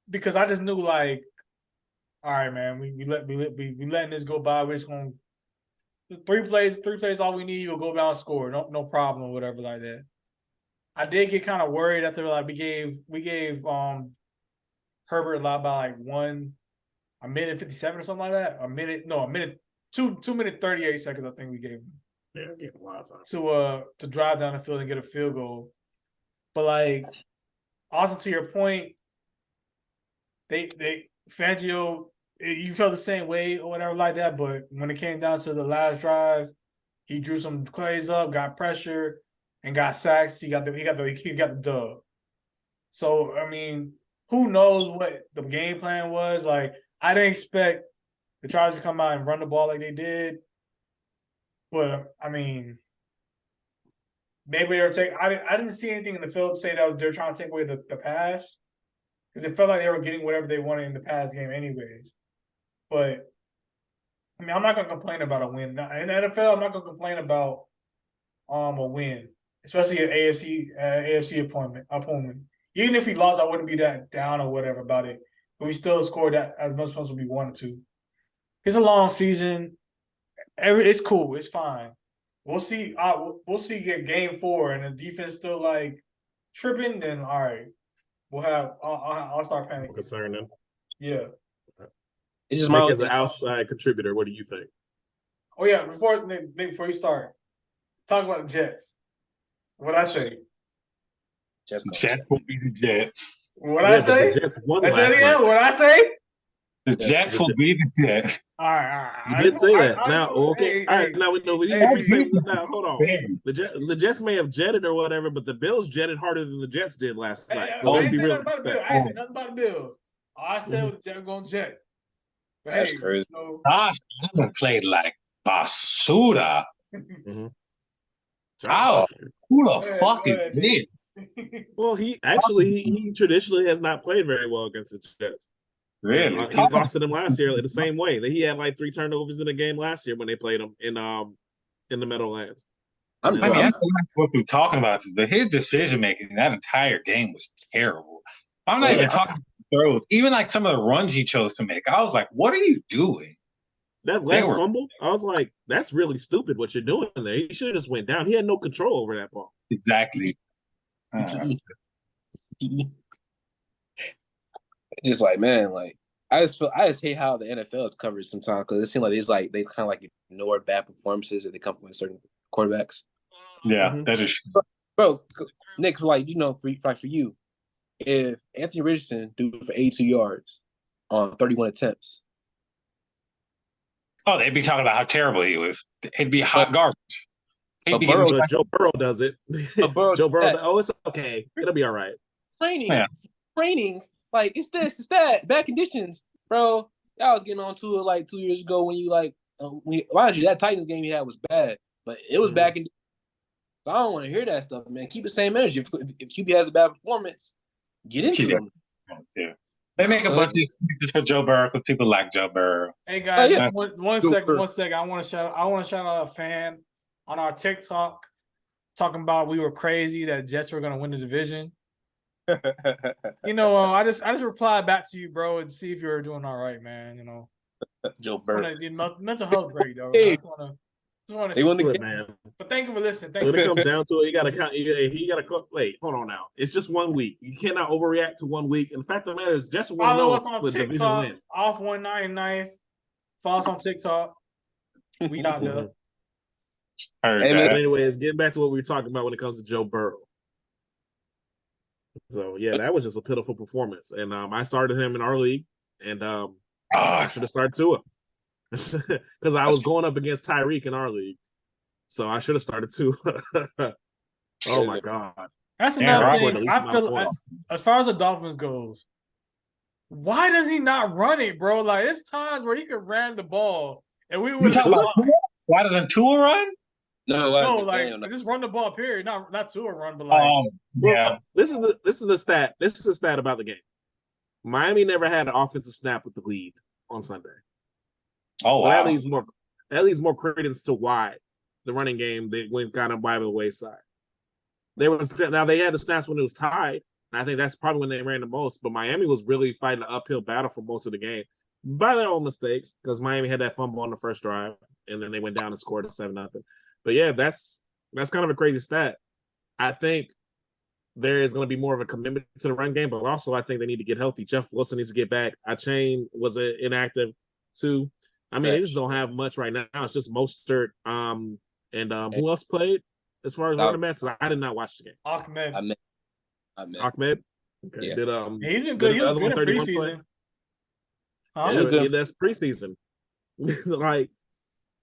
Because I just knew all right, man, we letting this go by. We're just gonna three plays, all we need. We'll go down and score. No problem, or whatever like that. I did get kind of worried after we gave Herbert a lot by 1 minute 57 or something like that. A minute 2 minute 38 seconds I think we gave him. Yeah, getting a lot of time to drive down the field and get a field goal. But also to your point, they Fangio, you felt the same way or whatever like that. But when it came down to the last drive, he drew some plays up, got pressure, and got sacks. He got the dub. So who knows what the game plan was? I didn't expect the Chargers to come out and run the ball like they did. But I mean, maybe they're taking. I didn't see anything in the film say that they're trying to take away the pass, because it felt like they were getting whatever they wanted in the pass game, anyways. But I mean, I'm not gonna complain about a win in the NFL. I'm not gonna complain about a win, especially an AFC opponent. Even if we lost, I wouldn't be that down or whatever about it. But we still scored that as much points as we wanted to. It's a long season. It's cool. It's fine. We'll see. We'll see. Get game 4 and the defense still like tripping. Then all right, we'll have. I'll start panicking. Concern them. Yeah. It's just Mike, as an outside contributor, what do you think? Oh yeah. Before you start, talk about the Jets. What I say? Jets will be the Jets. What I say? The Jets won I last said night. again. What I say? The Jets will be the Jets. All right. You did say that. Now, okay. Hey, all right. Now we know we need to say now. Hold on. Hey. The Jets may have jetted or whatever, but the Bills jetted harder than the Jets did last night. I So let's ain't be say real. nothing about the Bills. I ain't say nothing about the Bills. All I said was the Jets going jet. But That's hey, crazy. Josh Allen played like basura. How? Who the fuck is this? Well, he traditionally has not played very well against the Jets. Really? He lost to them last year the same way. He had like 3 turnovers in the game last year when they played him in the Meadowlands. I mean, that's what we're talking about. But his decision making that entire game was terrible. I'm not even talking about throws. Even like some of the runs he chose to make, I was like, "What are you doing?" That last fumble, I was like, "That's really stupid. What you're doing there? He should have just went down. He had no control over that ball." Exactly. Just like, man, like I just hate how the NFL is covered sometimes, because it seems like it's like they kind of like ignore bad performances if they come from certain quarterbacks. Yeah, that is. Bro, Nick, like for you, if Anthony Richardson do it for 82 yards on 31 attempts. Oh, they'd be talking about how terrible he was. It'd be hot garbage. Joe Burrow does it. Joe Burrow. It's okay. It'll be all right. Training. Like it's this, it's that. Bad conditions, bro. I was getting on to it like 2 years ago when you mind you, that Titans game he had was bad, but it was back in. So I don't want to hear that stuff, man. Keep the same energy. If QB has a bad performance, get into it. Yeah. They make a bunch of excuses for Joe Burrow because people like Joe Burrow. Hey guys, one second. I want to shout out a fan on our TikTok talking about we were crazy that Jets were going to win the division. I just replied back to you, bro, and see if you're doing all right, man. Joe Burrow, mental health break, though. Hey. Just want They to won the Good, game. man. But thank you for listening. When it comes down to it, you got to count. You got to wait. Hold on now. It's just 1 week. You cannot overreact to 1 week. And the fact of the matter is, just one Follow us on the division TikTok. win. Off 199th. Follow us on TikTok. We out there. But anyways, getting back to what we were talking about when it comes to Joe Burrow. So yeah, that was just a pitiful performance. And I started him in our league, and I should have started Tua because I was going up against Tyreek in our league, so I should have started Tua. Oh my god, that's another thing. I feel as far as the Dolphins goes, why does he not run it, bro? Like it's times where he could ran the ball, and we would. Why doesn't Tua run? No, just run the ball. Period. Not Tua run, but like yeah. This is the stat. This is the stat about the game. Miami never had an offensive snap with the lead on Sunday. Oh, so wow. that leads more credence to why the running game they went kind of by the wayside. They had the snaps when it was tied. And I think that's probably when they ran the most. But Miami was really fighting an uphill battle for most of the game by their own mistakes, because Miami had that fumble on the first drive, and then they went down and scored a 7-0. But yeah, that's kind of a crazy stat. I think there is going to be more of a commitment to the run game, but also I think they need to get healthy. Jeff Wilson needs to get back. Achane was inactive too. I mean, they just don't have much right now. It's just Mostert. And who else played as far as running backs? I did not watch the game. Ahmed. Okay. Yeah. He did good. He was good in preseason. Yeah, that's preseason. Like,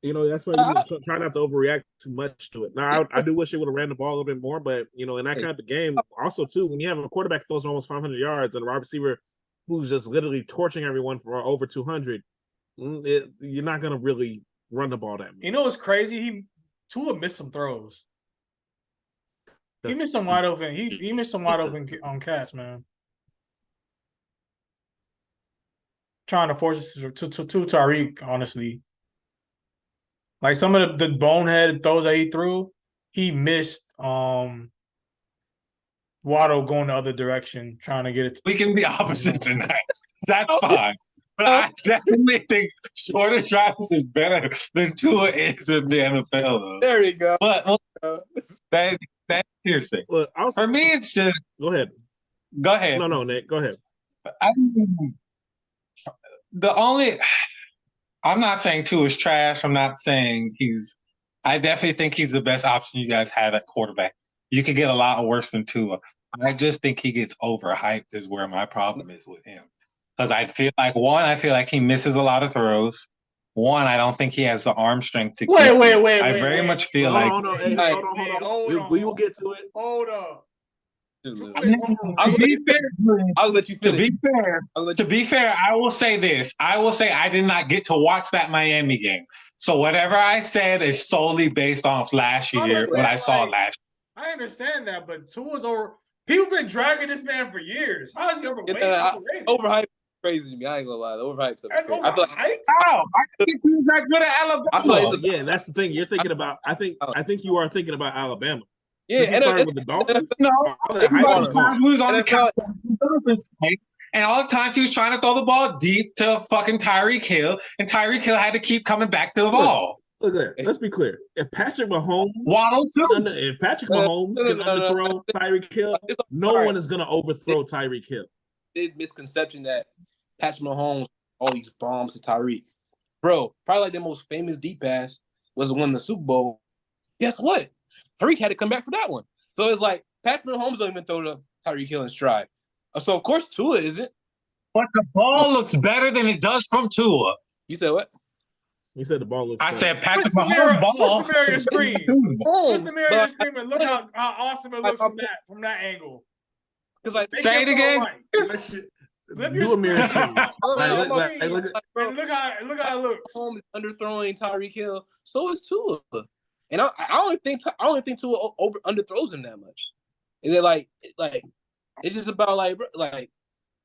that's why you try not to overreact too much to it. Now, I do wish they would have ran the ball a little bit more, but, in that kind of game, also, too, when you have a quarterback throws almost 500 yards and a wide receiver who's just literally torching everyone for over 200, you're not going to really run the ball that much. What's crazy? Tua missed some throws. He missed some wide open. He missed some wide open on cats, man. Trying to force it to Tyreek, honestly. Like some of the bonehead throws that he threw, he missed Waddle going the other direction, trying to get it. We can be opposites in that. That's fine. But I definitely think shorter Travis is better than Tua is in the NFL, though. There you go. But that's hearsay. Well, For me, it's just go ahead. Go ahead. No, Nick, go ahead. I'm not saying Tua is trash. I'm not saying I definitely think he's the best option you guys have at quarterback. You could get a lot worse than Tua. I just think he gets overhyped is where my problem is with him. Because I feel like he misses a lot of throws. One, I don't think he has the arm strength to Wait. I very much feel like Hold on. We will get to it. Hold up. I'll let you finish. To be fair, I will say this. I will say I did not get to watch that Miami game. So whatever I said is solely based off last year, what I saw last year. I understand that, but Tua's over. People been dragging this man for years. How is he overrated? Overhyped crazy to me. I ain't gonna lie. The overhyped. I feel like I think he's that good at Alabama. Yeah, that's the thing. You're thinking about. I think you are thinking about Alabama. Yeah, and started with the Dolphins. No, all the times he was on the Dolphins, and all the times he was trying to throw the ball deep to fucking Tyreek Hill, and Tyreek Hill had to keep coming back to the ball. Look there. Let's be clear. If Patrick Mahomes can underthrow Tyreek Hill, no one is going to overthrow Tyreek Hill. Big misconception that Patrick Mahomes all these bombs to Tyreek. Bro, probably like the most famous deep pass was the one in the Super Bowl. Guess what? Tyreek had to come back for that one. So it's like Patrick Mahomes don't even throw to Tyreek Hill in stride. So of course Tua isn't. But the ball looks better than it does from Tua. You said what? He said the ball looks better. Said Patrick Mahomes ball. Switch the mirror your screen. Switch the mirror your screen and look how awesome it looks from that angle. Say it again. Flip your mirror screen. Look how it looks. Mahomes is underthrowing Tyreek Hill. So is Tua. And I don't think Tua underthrows him that much. Is it like it's just about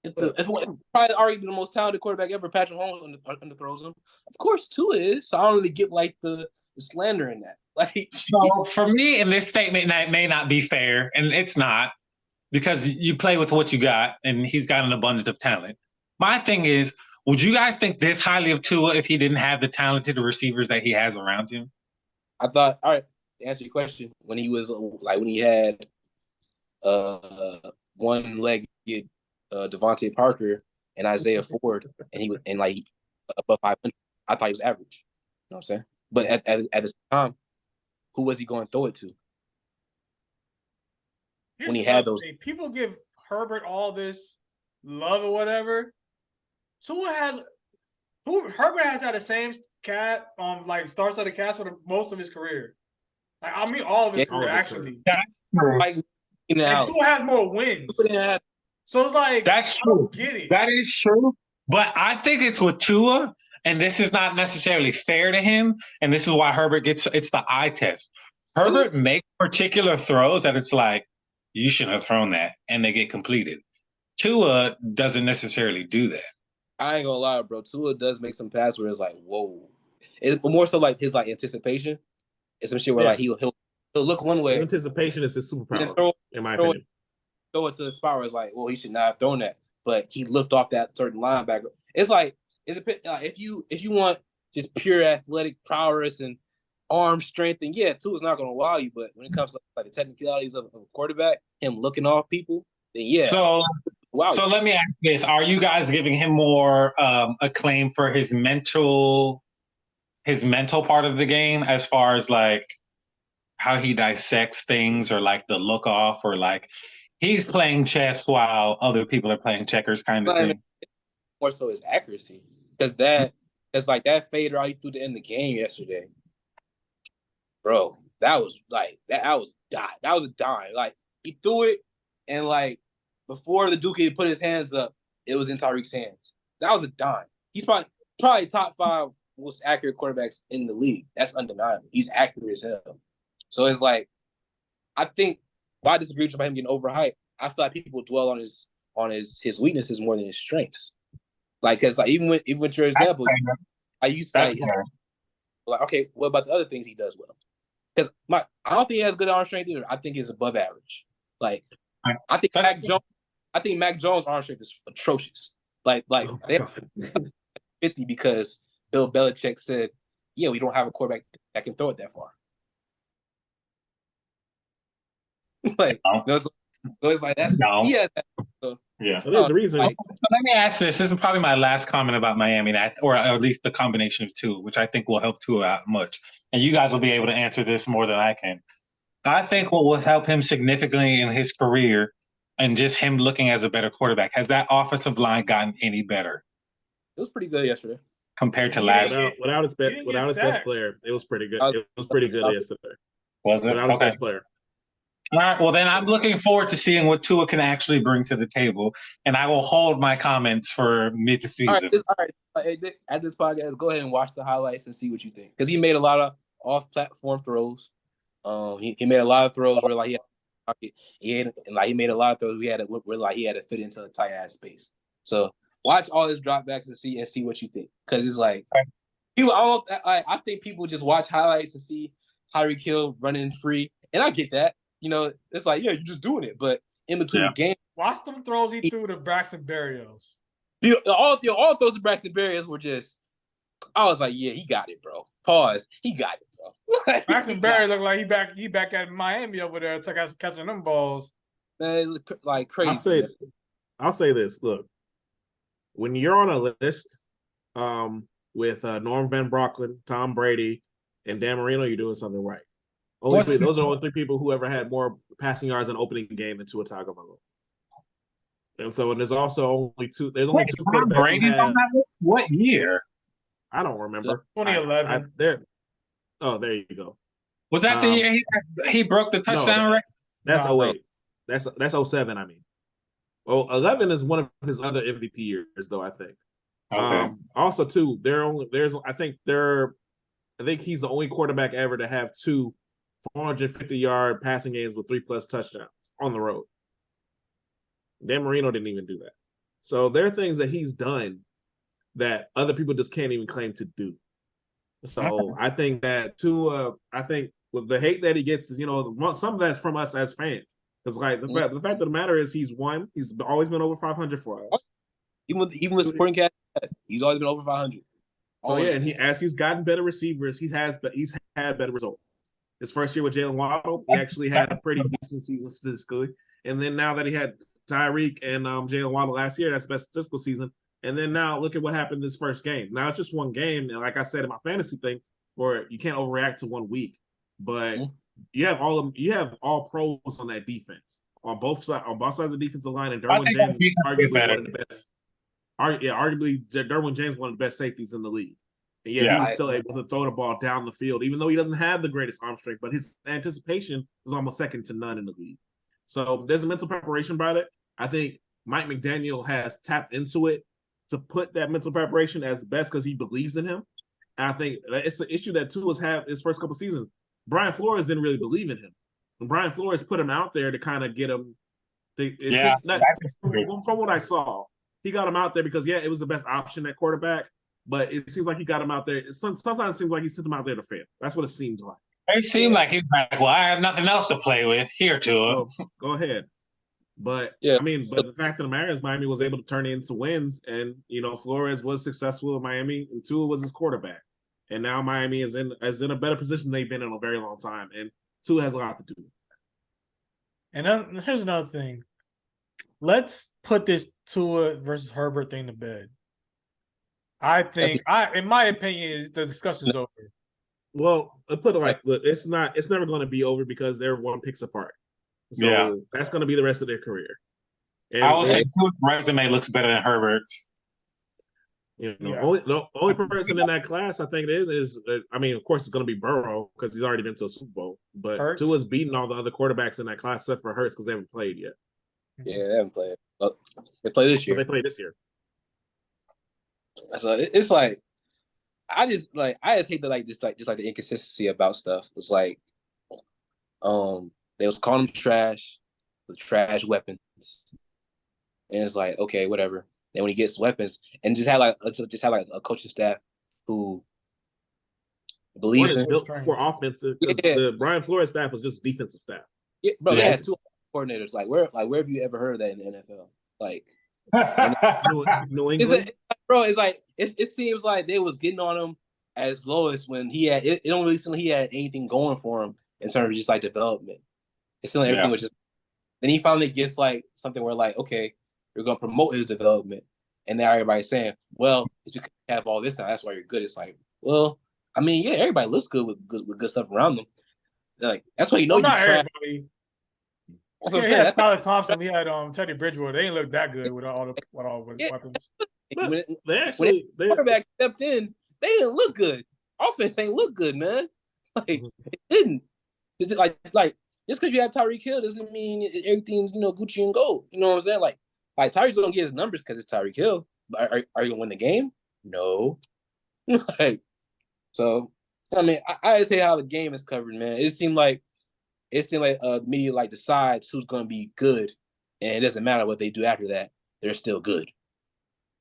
if probably already the most talented quarterback ever, Patrick Mahomes underthrows him. Of course, Tua is. So I don't really get the slander in that. So for me, in this statement, that may not be fair, and it's not because you play with what you got, and he's got an abundance of talent. My thing is, would you guys think this highly of Tua if he didn't have the talented receivers that he has around him? I thought, all right, to answer your question, when he was when he had one-legged Devontae Parker and Isaiah Ford, and he was above 500, I thought he was average. You know what I'm saying? But at the time, who was he going to throw it to? When he had those, people give Herbert all this love or whatever. Herbert has had the same cat starts at the cast for most of his career. All of his career actually. And Tua has more wins. So it's like that's true. Get it. That is true. But I think it's with Tua, and this is not necessarily fair to him. And this is why Herbert it's the eye test. Herbert makes particular throws that it's like, you shouldn't have thrown that, and they get completed. Tua doesn't necessarily do that. I ain't gonna lie, bro. Tua does make some passes where it's like, whoa. It's more so like his anticipation. It's some shit where he'll look one way. His anticipation is his superpower, in my opinion. Throw it to the spot where it's like, well, he should not have thrown that, but he looked off that certain linebacker. It's like, if you want just pure athletic prowess and arm strength, and Tua's not gonna wow you. But when it comes to the technicalities of a quarterback, him looking off people, then So let me ask this: are you guys giving him more acclaim for his mental part of the game, as far as how he dissects things, or the look off, or he's playing chess while other people are playing checkers kind of thing? More so his accuracy, because that fader out he threw to end the game yesterday, bro. That was a dime. He threw it, and before the Duke put his hands up, it was in Tyreek's hands. That was a dime. He's probably top 5 most accurate quarterbacks in the league. That's undeniable. He's accurate as hell. So it's like, I think why I disagree about him getting overhyped. I feel like people dwell on his weaknesses more than his strengths. Like, because like even with your example, I used to like okay, what about the other things he does well? Because I don't think he has good arm strength either. I think he's above average. Like I think Mac Jones' arm strength is atrocious. Like they 50 because Bill Belichick said, "Yeah, we don't have a quarterback that can throw it that far." Like, so it's like that's that. So, yeah. So there's a reason. Let me ask this. This is probably my last comment about Miami, or at least the combination of two, which I think will help Tua out much. And you guys will be able to answer this more than I can. I think what will help him significantly in his career and just him looking as a better quarterback, has that offensive line gotten any better? It was pretty good yesterday. Compared to last year. Without his best player, it was pretty good. It was pretty good yesterday. Was it? Without his best player. All right. Well, then I'm looking forward to seeing what Tua can actually bring to the table, and I will hold my comments for mid-season. All right. At this podcast, go ahead and watch the highlights and see what you think, because he made a lot of off-platform throws. He made a lot of throws where like he made a lot of throws where like he had to fit into a tight ass space. So watch all his dropbacks and see what you think, because it's like people. I think people just watch highlights and see Tyreek Hill running free, and I get that. You know, it's like, yeah, you're just doing it. But in between the game, watch them throws he threw to Braxton Berrios. All throws to Braxton Berrios were just, I was like, yeah, he got it, bro. Pause. He got it, bro. Braxton Berrios looked like he back at Miami over there catching them balls. Man, like crazy. I'll say this. Look, when you're on a list with Norm Van Brocklin, Tom Brady, and Dan Marino, you're doing something right. Those are the only three people who ever had more passing yards in opening game than Tua Tagovailoa. And so, and there's also only two. There's only two quarterbacks who had. What year? I don't remember. 2011. There you go. Was that the year he broke the touchdown record? That's 08. That's 07. I mean, well, 11 is one of his other MVP years, though. I think. Okay. Also, too, I think he's the only quarterback ever to have two 450-yard passing games with 3+ touchdowns on the road. Dan Marino didn't even do that. So there are things that he's done that other people just can't even claim to do. So I think that with the hate that he gets is, some of that's from us as fans. Because like the fact of the matter is he's won. He's always been over 500 for us. Even with supporting cast, he's always been over 500. So yeah, and as he's gotten better receivers, he's had better results. His first year with Jalen Waddle, he actually had a pretty decent season statistically. And then now that he had Tyreek and Jalen Waddle last year, that's the best statistical season. And then now look at what happened this first game. Now it's just one game, and like I said in my fantasy thing, where you can't overreact to 1 week, but you have all pros on that defense on both sides of the defensive line, and Derwin James is arguably one of the best. Arguably Derwin James one of the best safeties in the league. And he was still able to throw the ball down the field, even though he doesn't have the greatest arm strength, but his anticipation is almost second to none in the league. So there's a mental preparation about it. I think Mike McDaniel has tapped into it to put that mental preparation as best because he believes in him. And I think it's the issue that Tua's had his first couple seasons. Brian Flores didn't really believe in him. And Brian Flores put him out there to kind of get him. From what I saw, he got him out there because, it was the best option at quarterback. But it seems like he got him out there. Sometimes it seems like he sent him out there to fail. That's what it seemed like. It seemed like he's like, well, I have nothing else to play with. Here, Tua. Go ahead. But the fact of the matter is Miami was able to turn it into wins, and Flores was successful in Miami, and Tua was his quarterback. And now Miami is in a better position they've been in a very long time, and Tua has a lot to do. And then, here's another thing. Let's put this Tua versus Herbert thing to bed. I think, in my opinion, the discussion's over. Well, I put it like, look, it's never going to be over because they're 1 picks apart. So that's going to be the rest of their career. And I would say Tua's resume looks better than Herbert's. Only person in that class I think it is of course it's going to be Burrow because he's already been to a Super Bowl. But Tua's beaten all the other quarterbacks in that class except for Hurts because they haven't played yet. Yeah, they haven't played. They play this year. But they play this year. So it's like I just hate the just like the inconsistency about stuff. It's like they was calling them trash with trash weapons. And it's like, okay, whatever. Then when he gets weapons and just had like a coaching staff who believes in built for offensive because the Brian Flores staff was just defensive staff. Yeah, bro, they had 2 coordinators. Like where have you ever heard of that in the NFL? Like New England, bro. It's like it seems like they was getting on him as lowest when he had it don't really seem like he had anything going for him in terms of just like development. It seemed like everything was just. Then he finally gets like something where like, okay, you're gonna promote his development, and now everybody's saying, well, it's because you have all this now, that's why you're good. It's like, well, I mean, yeah, everybody looks good with good stuff around them. Like that's why you know you not try. everybody. Okay, he had Skylar Thompson. We had Teddy Bridgewater. They didn't look that good with all the weapons. When the quarterback stepped in, they didn't look good. Offense ain't look good, man. Like it didn't. It's like just because you have Tyreek Hill doesn't mean everything's Gucci and gold. You know what I'm saying? Like Tyreek's gonna get his numbers because it's Tyreek Hill. But are you gonna win the game? No. Like so. I mean, I say how the game is covered, man. It seemed like media like decides who's going to be good, and it doesn't matter what they do after that; they're still good.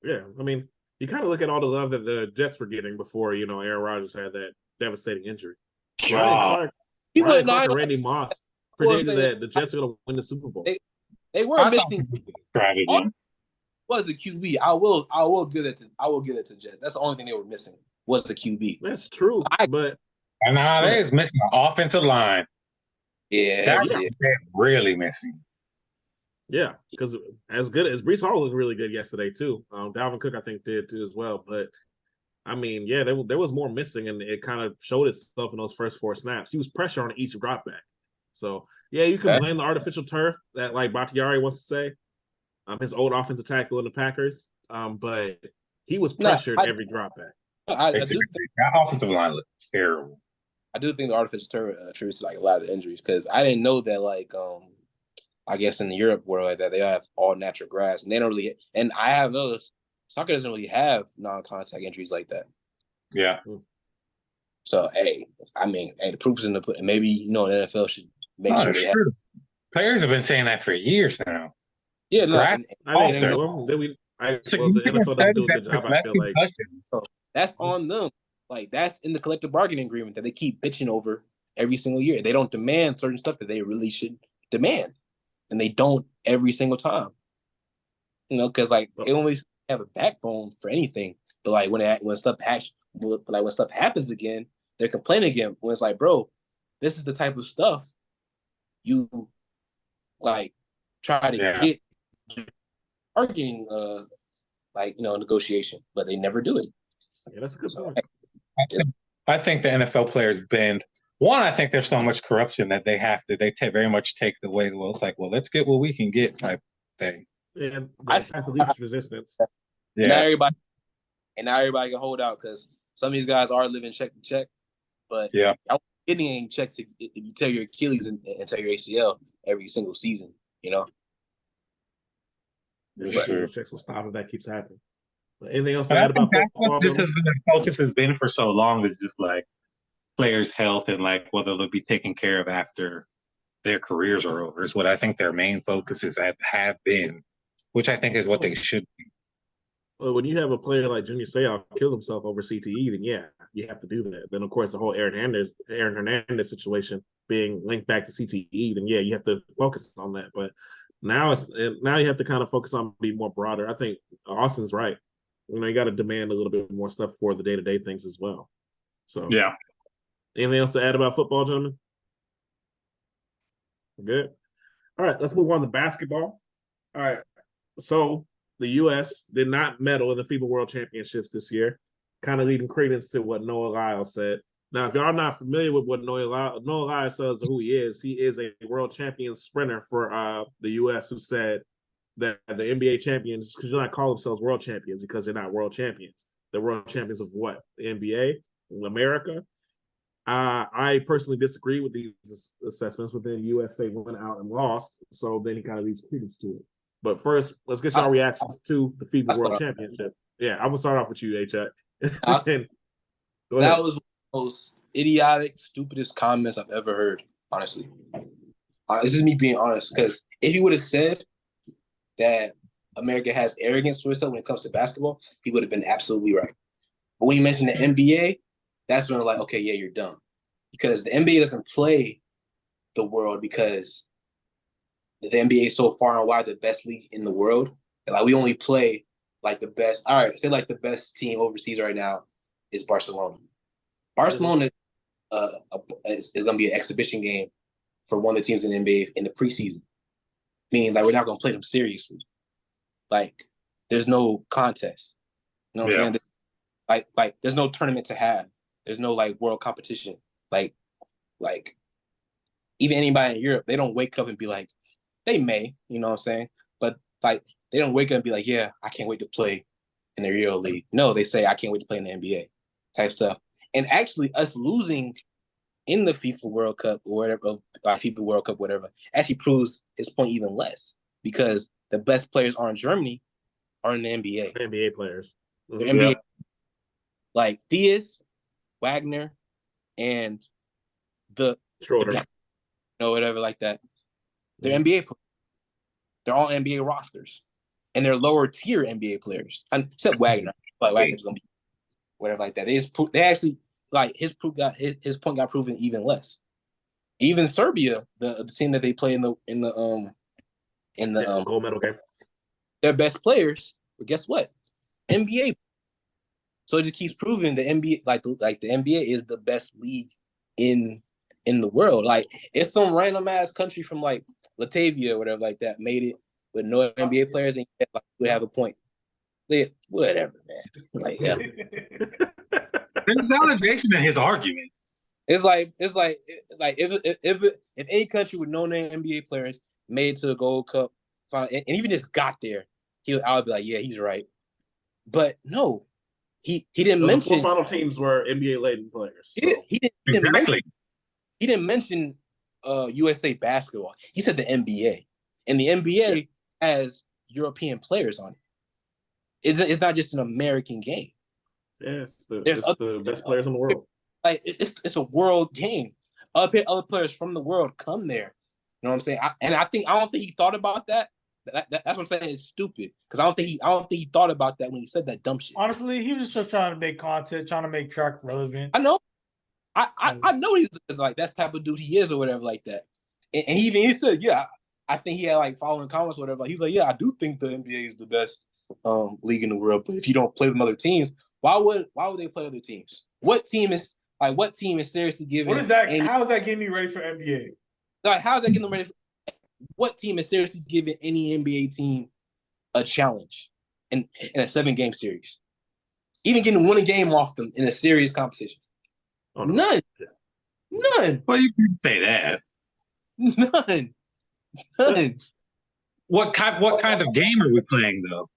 Yeah, I mean, you kind of look at all the love that the Jets were getting before Aaron Rodgers had that devastating injury. Ryan Clark and Randy Moss predicted that the Jets were going to win the Super Bowl. They were missing strategy. Was the QB? I will give it to Jets. That's the only thing they were missing was the QB. That's true, but they is missing an offensive line. Yeah, that's really missing. Yeah, because as good as Breece Hall looked really good yesterday too. Dalvin Cook I think did too as well. But I mean, yeah, there was more missing, and it kind of showed itself in those first 4 snaps. He was pressure on each drop back. So yeah, you can blame the artificial turf that like Bakhtiari wants to say. His old offensive tackle in the Packers. But he was pressured every drop back. I do think that offensive line looked terrible. I do think the artificial turf attributes like a lot of injuries because I didn't know that like I guess in the Europe world like that they have all natural grass and they don't really and I have noticed soccer doesn't really have non-contact injuries like that. Yeah. So the proof is in the pudding. Maybe the NFL should make sure they have. Players have been saying that for years now. Yeah, no, the NFL doesn't do a good job. I feel like so that's on them. Like that's in the collective bargaining agreement that they keep bitching over every single year. They don't demand certain stuff that they really should demand, and they don't every single time. Because like they only have a backbone for anything. But like when stuff happens again, they're complaining again. When it's like, bro, this is the type of stuff you like try to get bargaining, negotiation, but they never do it. Yeah, that's a good point. I think the NFL players bend. One, I think there's so much corruption that they very much take the way. Well, it's like, well, let's get what we can get type thing. Yeah, I have to leave resistance. Yeah. Now everybody can hold out because some of these guys are living check to check. But I'm getting any checks if you tear your Achilles and tear your ACL every single season. Those checks will stop if that keeps happening. But anything else to add about football? The focus has been for so long is just like players' health and like whether they'll be taken care of after their careers are over is what I think their main focuses have been, which I think is what they should be. Well, when you have a player like Junior Seau kill himself over CTE, then yeah, you have to do that. Then of course the whole Aaron Hernandez situation being linked back to CTE, then yeah, you have to focus on that. But now you have to kind of focus on being more broader. I think Austin's right. You got to demand a little bit more stuff for the day-to-day things as well. So yeah. Anything else to add about football, gentlemen? Good. All right, let's move on to basketball. All right, so the U.S. did not medal in the FIBA World Championships this year, kind of leading credence to what Noah Lyles said. Now, if y'all are not familiar with what Noah Lyles says who he is a world champion sprinter for the U.S. who said that the NBA champions should not call themselves world champions because they're not world champions. They're world champions of what? The NBA? America? I personally disagree with these assessments, but then USA went out and lost, so then he kind of leads credence to it. But first, let's get y'all reactions to the FIBA World Championship. Yeah, I'm going to start off with you, H.I. Go ahead. That was one of the most idiotic, stupidest comments I've ever heard, honestly. This is me being honest, because if he would have said that America has arrogance to itself when it comes to basketball, he would have been absolutely right. But when you mention the NBA, that's when I'm like, okay, yeah, you're dumb. Because the NBA doesn't play the world because the NBA is so far and wide the best league in the world. And like we only play like the best. All right, say like the best team overseas right now is Barcelona. Barcelona is going to be an exhibition game for one of the teams in the NBA in the preseason, meaning like we're not going to play them seriously. Like there's no contest. You know what I'm saying? Like there's no tournament to have. There's no like world competition. Like even anybody in Europe, they don't wake up and be like, they may, you know what I'm saying? But like they don't wake up and be like, yeah, I can't wait to play in the Euro League. No, they say I can't wait to play in the NBA type stuff. And actually us losing in the FIFA World Cup or whatever, FIFA World Cup, whatever, actually proves his point even less because the best players are in Germany are in the NBA. NBA players. The NBA, like Diaz, Wagner, and the Schroeder. Whatever like that. They're NBA players. They're all NBA rosters. And they're lower tier NBA players. Except Wagner. But Wagner's gonna be whatever like that. They actually like his point got proven even less. Even Serbia, the team that they play in the gold medal game. Their best players, but guess what? NBA. So it just keeps proving the NBA, like the NBA is the best league in the world. Like if some random ass country from like Latavia or whatever like that made it with no NBA players, and like, would have a point. Whatever, man. Like, yeah. There's validation in his argument. It's like if any country with no name NBA players made it to the Gold Cup final, and even just got there, I would be like, yeah, he's right. But no, he didn't mention. The four final teams were NBA laden players. So. He didn't mention USA basketball. He said the NBA, and the NBA has European players on it. It's not just an American game. Yeah, it's the best players in the world. Like it's a world game. Other players from the world come there. You know what I'm saying? I don't think he thought about that. That's what I'm saying. It's stupid because I don't think he thought about that when he said that dumb shit. Honestly, he was just trying to make content, trying to make track relevant. I know. I know he's like that type of dude he is or whatever like that. And he said, yeah, I think he had like following comments or whatever. Like, he's like, yeah, I do think the NBA is the best league in the world. But if you don't play with other teams, why would they play other teams? What team is seriously giving? What is that? How is that getting me ready for NBA? Like, how is that getting them ready? What team is seriously giving any NBA team a challenge in a 7-game series? Even getting one game off them in a serious competition. Oh, no. None. Well, you can say that. None. What kind of game are we playing though?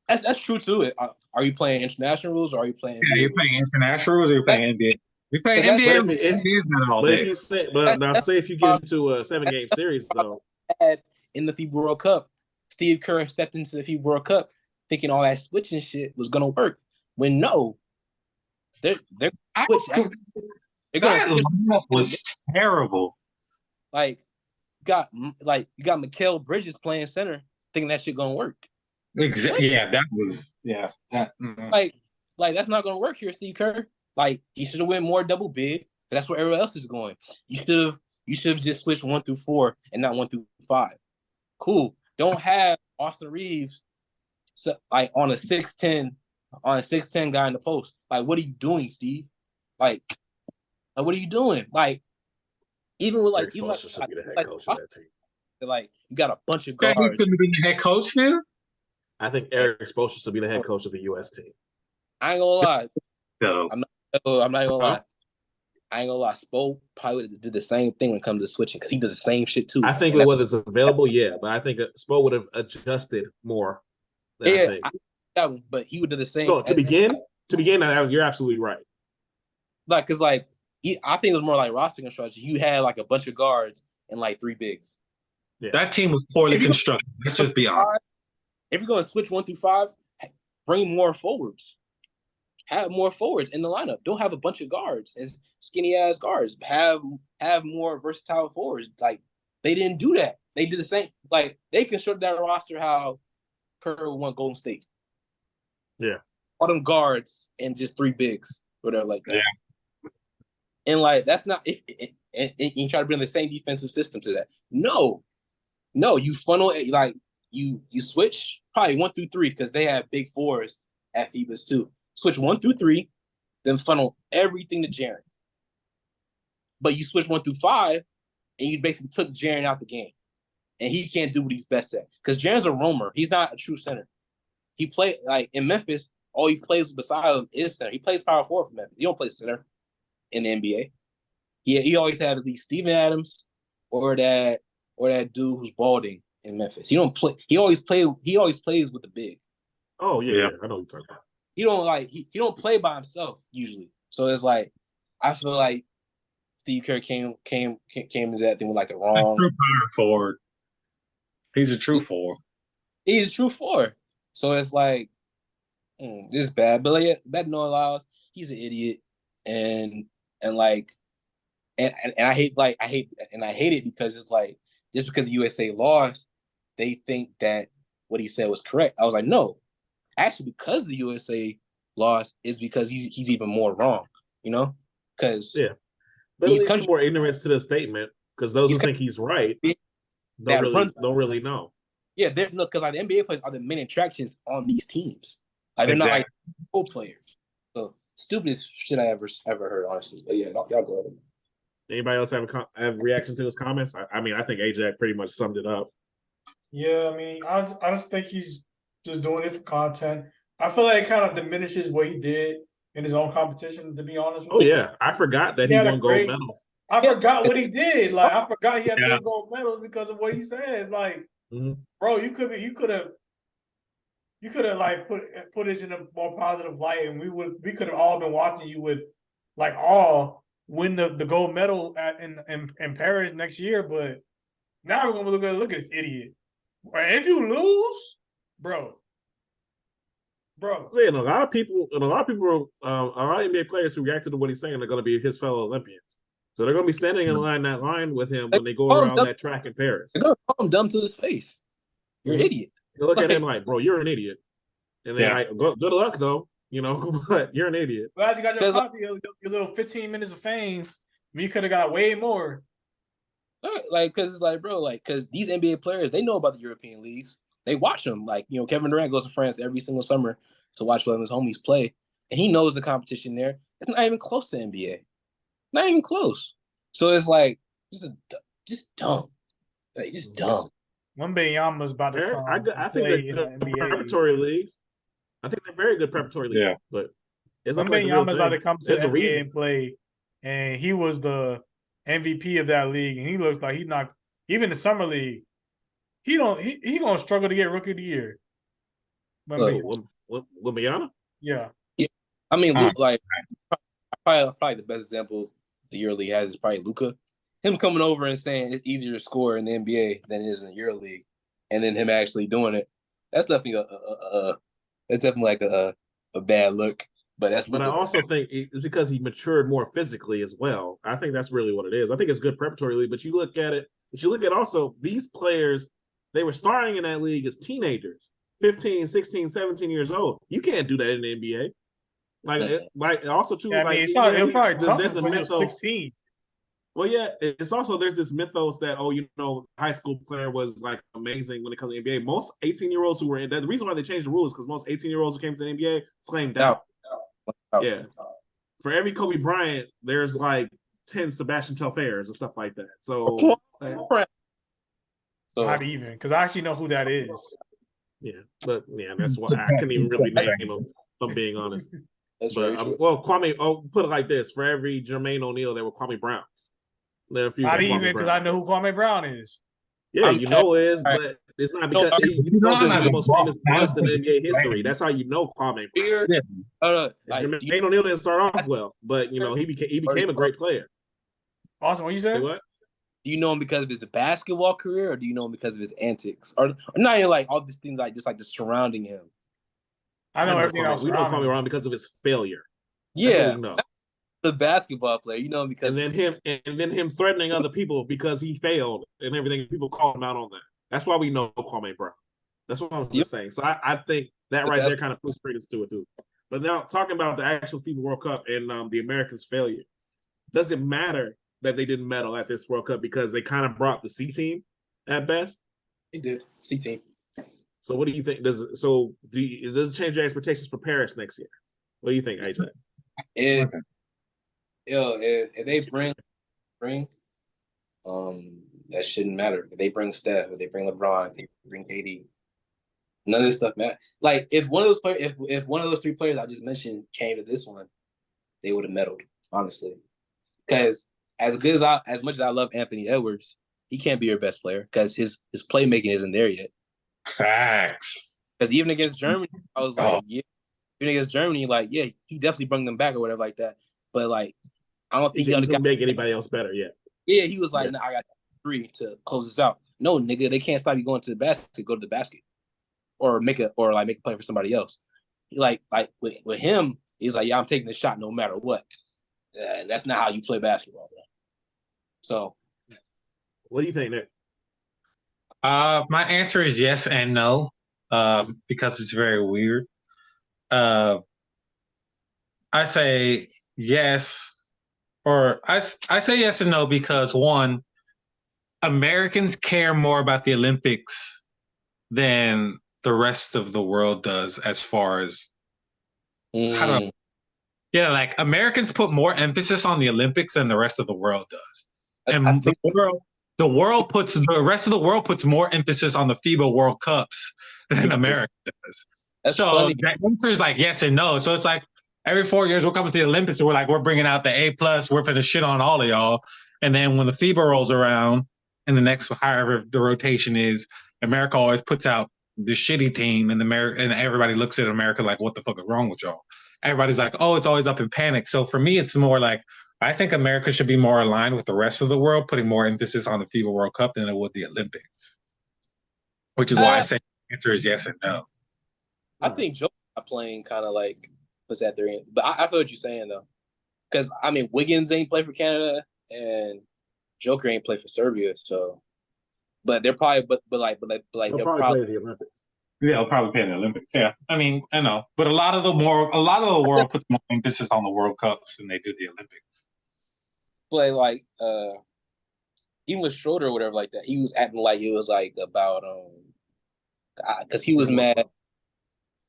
That's true too. Are you playing international rules or are you playing? Yeah, you're playing international rules or you're playing NBA. You're playing NBA. Say if you get into a 7-game series though. In the FIBA World Cup, Steve Kerr stepped into the FIBA World Cup thinking all that switching shit was gonna work. When no, they're switch. That was terrible. Like you got Mikal Bridges playing center, thinking that shit gonna work. Exactly. Yeah, that was like that's not gonna work here, Steve Kerr. Like he should have went more double big. That's where everyone else is going. You should have just switched 1 through 4 and not 1 through 5. Cool. Don't have Austin Reeves like on a 6'10 guy in the post. Like, what are you doing, Steve? Like what are you doing? Like, even with like, should be the head coach of that team. Like, you got a bunch of guards. He's going to be the head coach now? I think Eric Spoelstra should be the head coach of the U.S. team. I ain't gonna lie. No. I'm not gonna lie. I ain't gonna lie. Spo probably would have did the same thing when it comes to switching because he does the same shit too. I think whether it's available, yeah, but I think Spo would have adjusted more. Yeah, but he would do the same. No, to begin, you're absolutely right. Like, cause like I think it was more like roster construction. You had like a bunch of guards and like 3 bigs. Yeah. That team was poorly constructed. Let's just be honest. If you're gonna switch 1 through 5, bring more forwards. have more forwards in the lineup. Don't have a bunch of guards and skinny ass guards. Have more versatile forwards. Like they didn't do that. They did the same. Like they constructed that roster how Curry won Golden State. Yeah. All them guards and just 3 bigs, whatever like that. Yeah. And like that's not if you try to bring the same defensive system to that. No, you funnel it like you switch probably 1 through 3 because they have big fours at Phoebus too. Switch 1 through 3, then funnel everything to Jaren. But you switch 1 through 5, and you basically took Jaren out the game, and he can't do what he's best at because Jaren's a roamer. He's not a true center. He played like in Memphis. All he plays beside him is center. He plays power forward for Memphis. He don't play center in the NBA. He always had at least Steven Adams or that dude who's balding in Memphis. He don't play. He always plays with the big. Oh yeah. I know what you're talking about. He don't like he don't play by himself usually. So it's like I feel like Steve Kerr came into that thing with like the wrong. True power forward. He's a true forward. He's a true forward. So it's like this is bad. But like that no allows. He's an idiot, and I hate it because it's like just because the USA lost, they think that what he said was correct. I was like, no. Actually, because the USA lost is because he's even more wrong, you know? Because but at least more ignorance to the statement because those who think he's right don't really know. Yeah, because like the NBA players are the main attractions on these teams. Like they're not like role players. So stupidest shit I ever heard, honestly. But yeah, y'all go ahead. Anybody else have a reaction to his comments? I mean, I think AJ pretty much summed it up. Yeah, I mean, I just think he's just doing it for content. I feel like it kind of diminishes what he did in his own competition, to be honest with you. Oh, yeah. I forgot that he won gold medal. I forgot what he did. Like, I forgot he had 3 gold medals because of what he says. Like, bro, you could have like put this in a more positive light, and we could have all been watching you with like win the gold medal in Paris next year. But now we're gonna look at this idiot. And if you lose, bro. And a lot of people, a lot of NBA players who reacted to what he's saying are going to be his fellow Olympians. So they're going to be standing in that line with him when they go around that track in Paris. They're going to call him dumb to his face. You're an idiot. You look at him like, bro, you're an idiot. And they're like, good luck, though, you know, but you're an idiot. Glad you got your little 15 minutes of fame. You could have got way more. Like, because it's like, bro, like, because these NBA players, they know about the European leagues. They watch them. Like, you know, Kevin Durant goes to France every single summer to watch one of his homies play. And he knows the competition there. It's not even close to NBA. Not even close. So it's like, just dumb. Like, just dumb. Wembanyama's about to come. I think they're good preparatory leagues. I think they're very good preparatory leagues. Yeah. But it's Wembanyama's about to come to the NBA and play. And he was the MVP of that league. And he looks like he's not, even the summer league, he gonna struggle to get Rookie of the Year. Wembanyama? Yeah. I mean, Luke, like probably the best example the EuroLeague has is probably Luka. Him coming over and saying it's easier to score in the NBA than it is in the EuroLeague, and then him actually doing it. That's definitely like a bad look. But I also think it's because he matured more physically as well. I think that's really what it is. I think it's good preparatory league, but you look at also these players, they were starting in that league as teenagers, 15, 16, 17 years old. You can't do that in the NBA. Like also too, yeah, I mean, it's probably tough when you're 16. Well, yeah, it's also there's this mythos that high school player was like amazing when it comes to the NBA. Most 18-year-olds who were in that, the reason why they changed the rules because most 18-year-olds who came to the NBA flamed out. Yeah, for every Kobe Bryant, there's like 10 Sebastian Telfairs and stuff like that. So not even because I actually know who that is. Yeah, but yeah, that's why I can't even really name him. If I'm being honest. But Kwame. I'll put it like this: for every Jermaine O'Neal, there were Kwame Browns. There are a few. Not even because I know who Kwame Brown is. Yeah, you know it is, but it's not because he's the most famous bust in NBA history. That's how you know Kwame Brown. Jermaine O'Neal didn't start off well, but he became a great player. Awesome. What you said? What? Do you know him because of his basketball career, or do you know him because of his antics, or not even like all these things like just surrounding him? I know everything else. We know around Kwame him. wrong because of his failure. Yeah, we know. the basketball player, you know, because And then him threatening other people because he failed and everything. People call him out on that. That's why we know Kwame Brown. That's what I was just saying. So I think that right there kind of puts credence to it too. But now talking about the actual FIBA World Cup and the Americans' failure, does it matter that they didn't medal at this World Cup because they kind of brought the C team at best? he did C team. So what do you think? Does it change your expectations for Paris next year? What do you think, AJ? If they bring, that shouldn't matter. If they bring Steph, if they bring LeBron, if they bring KD, none of this stuff matters. Like if one of those players, if one of those three players I just mentioned came to this one, they would have medaled, honestly. Because as much as I love Anthony Edwards, he can't be your best player because his playmaking isn't there yet. Facts. Because even against Germany, I was like, yeah. Even against Germany, like, yeah, he definitely brought them back or whatever like that. But like, I don't think he couldn't make anybody else better yet. Yeah, he was like, nah, I got 3 to close this out. No, nigga, they can't stop you going to the basket. Go to the basket, or make a play for somebody else. Like with him, he's like, yeah, I'm taking the shot no matter what. That's not how you play basketball, bro. So, what do you think, Nick? My answer is yes and no, because it's very weird. I say yes, or I say yes and no because one, Americans care more about the Olympics than the rest of the world does as far as like Americans put more emphasis on the Olympics than the rest of the world does. And the rest of the world puts more emphasis on the FIBA World Cups than America does. That's so funny. the answer is like yes and no. So it's like every 4 years we're coming to the Olympics and we're bringing out the A+, we're finna shit on all of y'all. And then when the FIBA rolls around and the next, however the rotation is, America always puts out the shitty team and everybody looks at America like, what the fuck is wrong with y'all? Everybody's like, oh, it's always up in panic. So for me, it's more like, I think America should be more aligned with the rest of the world, putting more emphasis on the FIBA World Cup than it would the Olympics. Which is why I say the answer is yes and no. I think Joe playing kind of like puts that there in. But I feel what you're saying though. Because I mean Wiggins ain't play for Canada and Joker ain't play for Serbia, so but they're probably but they'll probably play the Olympics. Yeah, they'll probably play in the Olympics. Yeah. I mean, I know. But a lot of the world puts more emphasis on the World Cups than they do the Olympics. Play like even with Schroeder or whatever like that, he was acting like it was like about because he was mad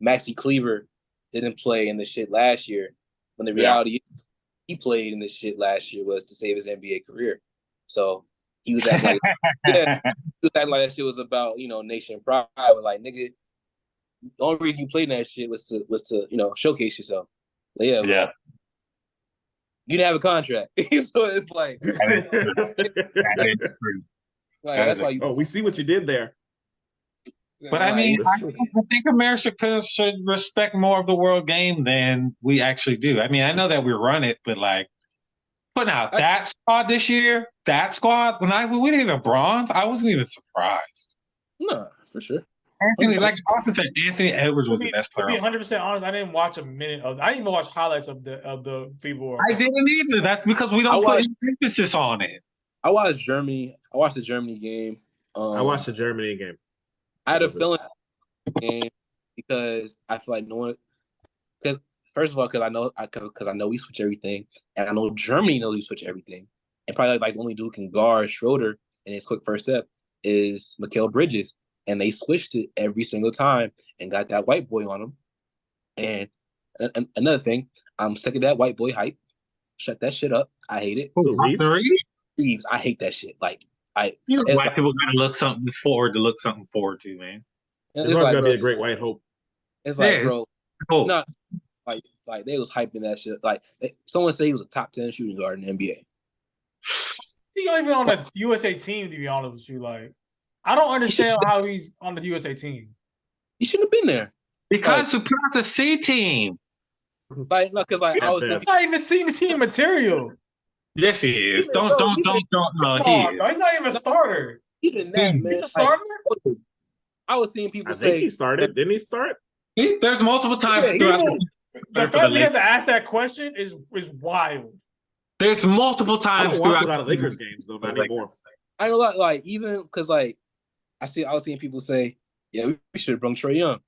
Maxi Kleber didn't play in the shit last year when the reality is he played in this shit last year was to save his NBA career. So he was acting like that shit was about, nation pride. Like, nigga, the only reason you played in that shit was to showcase yourself. Like, yeah. You didn't have a contract. So it's like that is true. Like, that's why you we see what you did there. But I mean, I think America should respect more of the world game than we actually do. I mean, I know that we run it, but like putting out that squad this year, when we didn't even bronze, I wasn't even surprised. No, for sure. Anthony Edwards was the best player. To be 100% honest, I didn't watch a minute of. I didn't even watch highlights of the FIBA World Cup. I didn't either. That's because we don't put emphasis on it. I watched Germany. I watched the Germany game. I watched the Germany game. I had a feeling game because I feel like no one. Because first of all, because I know we switch everything, and I know Germany knows we switch everything, and probably like the only dude who can guard Schroeder in his quick first step is Mikal Bridges, and they switched it every single time and got that white boy on him. And another thing, I'm sick of that white boy hype. Shut that shit up. I hate it. Reeves, I hate that shit. Like. White people gotta look something forward to, man. There's always gotta be a great white hope. It's like, bro, no, like they was hyping that shit. Like someone said he was a top 10 shooting guard in the NBA. He's not even on the USA team, to be honest with you. Like, I don't understand how he's on the USA team. He shouldn't have been there because we put out the C team. Like, no, because like I was. He's not even team material. Yes, he is. Don't. No, he is. He's not even a starter. Even that, man. He's a starter? I was seeing people say he started. Didn't he start? There's multiple times throughout The fact we have to ask that question is wild. There's multiple I times don't watch throughout a lot of Lakers games though, not anymore. I know, like even because like I was seeing people say, yeah, we should have brought Trae Young,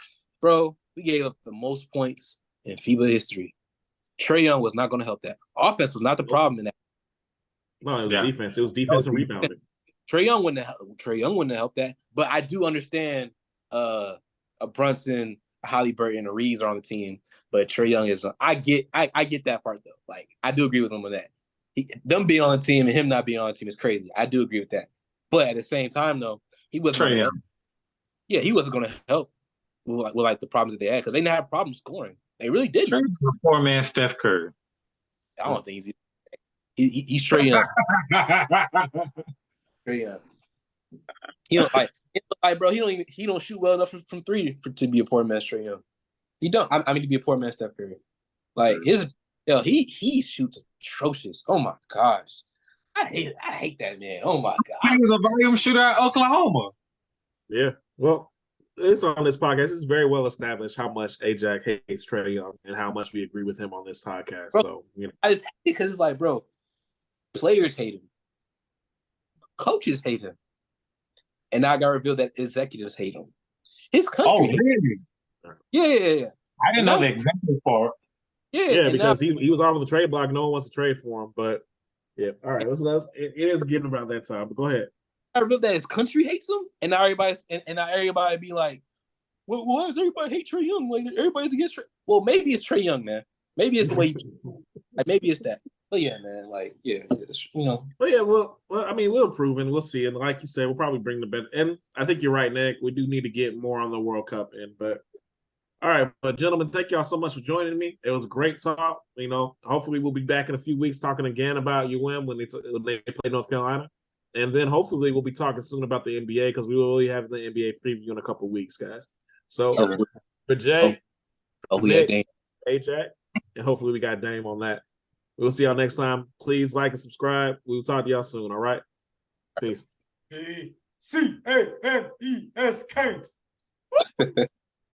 bro. We gave up the most points in FIBA history. Trae Young was not going to help that. Offense was not the problem in that. No, it was defense. It was defense and rebounding. Trae Young wouldn't have helped that. But I do understand a Brunson, a Halliburton, a Reeves are on the team. But Trae Young is I get that part though. Like I do agree with him on that. Them being on the team and him not being on the team is crazy. I do agree with that. But at the same time though, he wasn't going to help. Yeah, he wasn't going to help with like the problems that they had because they didn't have problems scoring. They really didn't. Trae's a poor-man Steph Curry. I don't think he's Trae Young. Trae Young. He don't like bro. He don't shoot well enough from three to be a poor man's Trae Young. He don't. I mean to be a poor man's Steph Curry. Like he shoots atrocious. Oh my gosh, I hate that man. Oh my god, he was a volume shooter at Oklahoma. Yeah, well, it's on this podcast. It's very well established how much Ajax hates Trae Young and how much we agree with him on this podcast. Bro, so I just hate it because it's like, bro, players hate him, coaches hate him, and now I got revealed that executives hate him. His country. Oh, really? Yeah. I didn't know the executive part. Yeah, because he was off of the trade block. No one wants to trade for him. But yeah, all right. It is getting about that time. But go ahead. I revealed that his country hates him, and now everybody be like, "Well, why does everybody hate Trae Young? Like everybody's against Trae." Well, maybe it's Trae Young, man. Maybe it's the way. Maybe it's that. But yeah, man. Like yeah, you know. But yeah, well, I mean, we'll prove and we'll see. And like you said, we'll probably bring the best. And I think you're right, Nick. We do need to get more on the World Cup in. But all right, but gentlemen, thank y'all so much for joining me. It was a great talk. You know, hopefully we'll be back in a few weeks talking again about UM when they play North Carolina. And then hopefully we'll be talking soon about the NBA because we will be having the NBA preview in a couple of weeks, guys. So for Jay, Nick, Ajax, and hopefully we got Dame on that. We'll see y'all next time. Please like and subscribe. We'll talk to y'all soon, all right? Peace. CANES.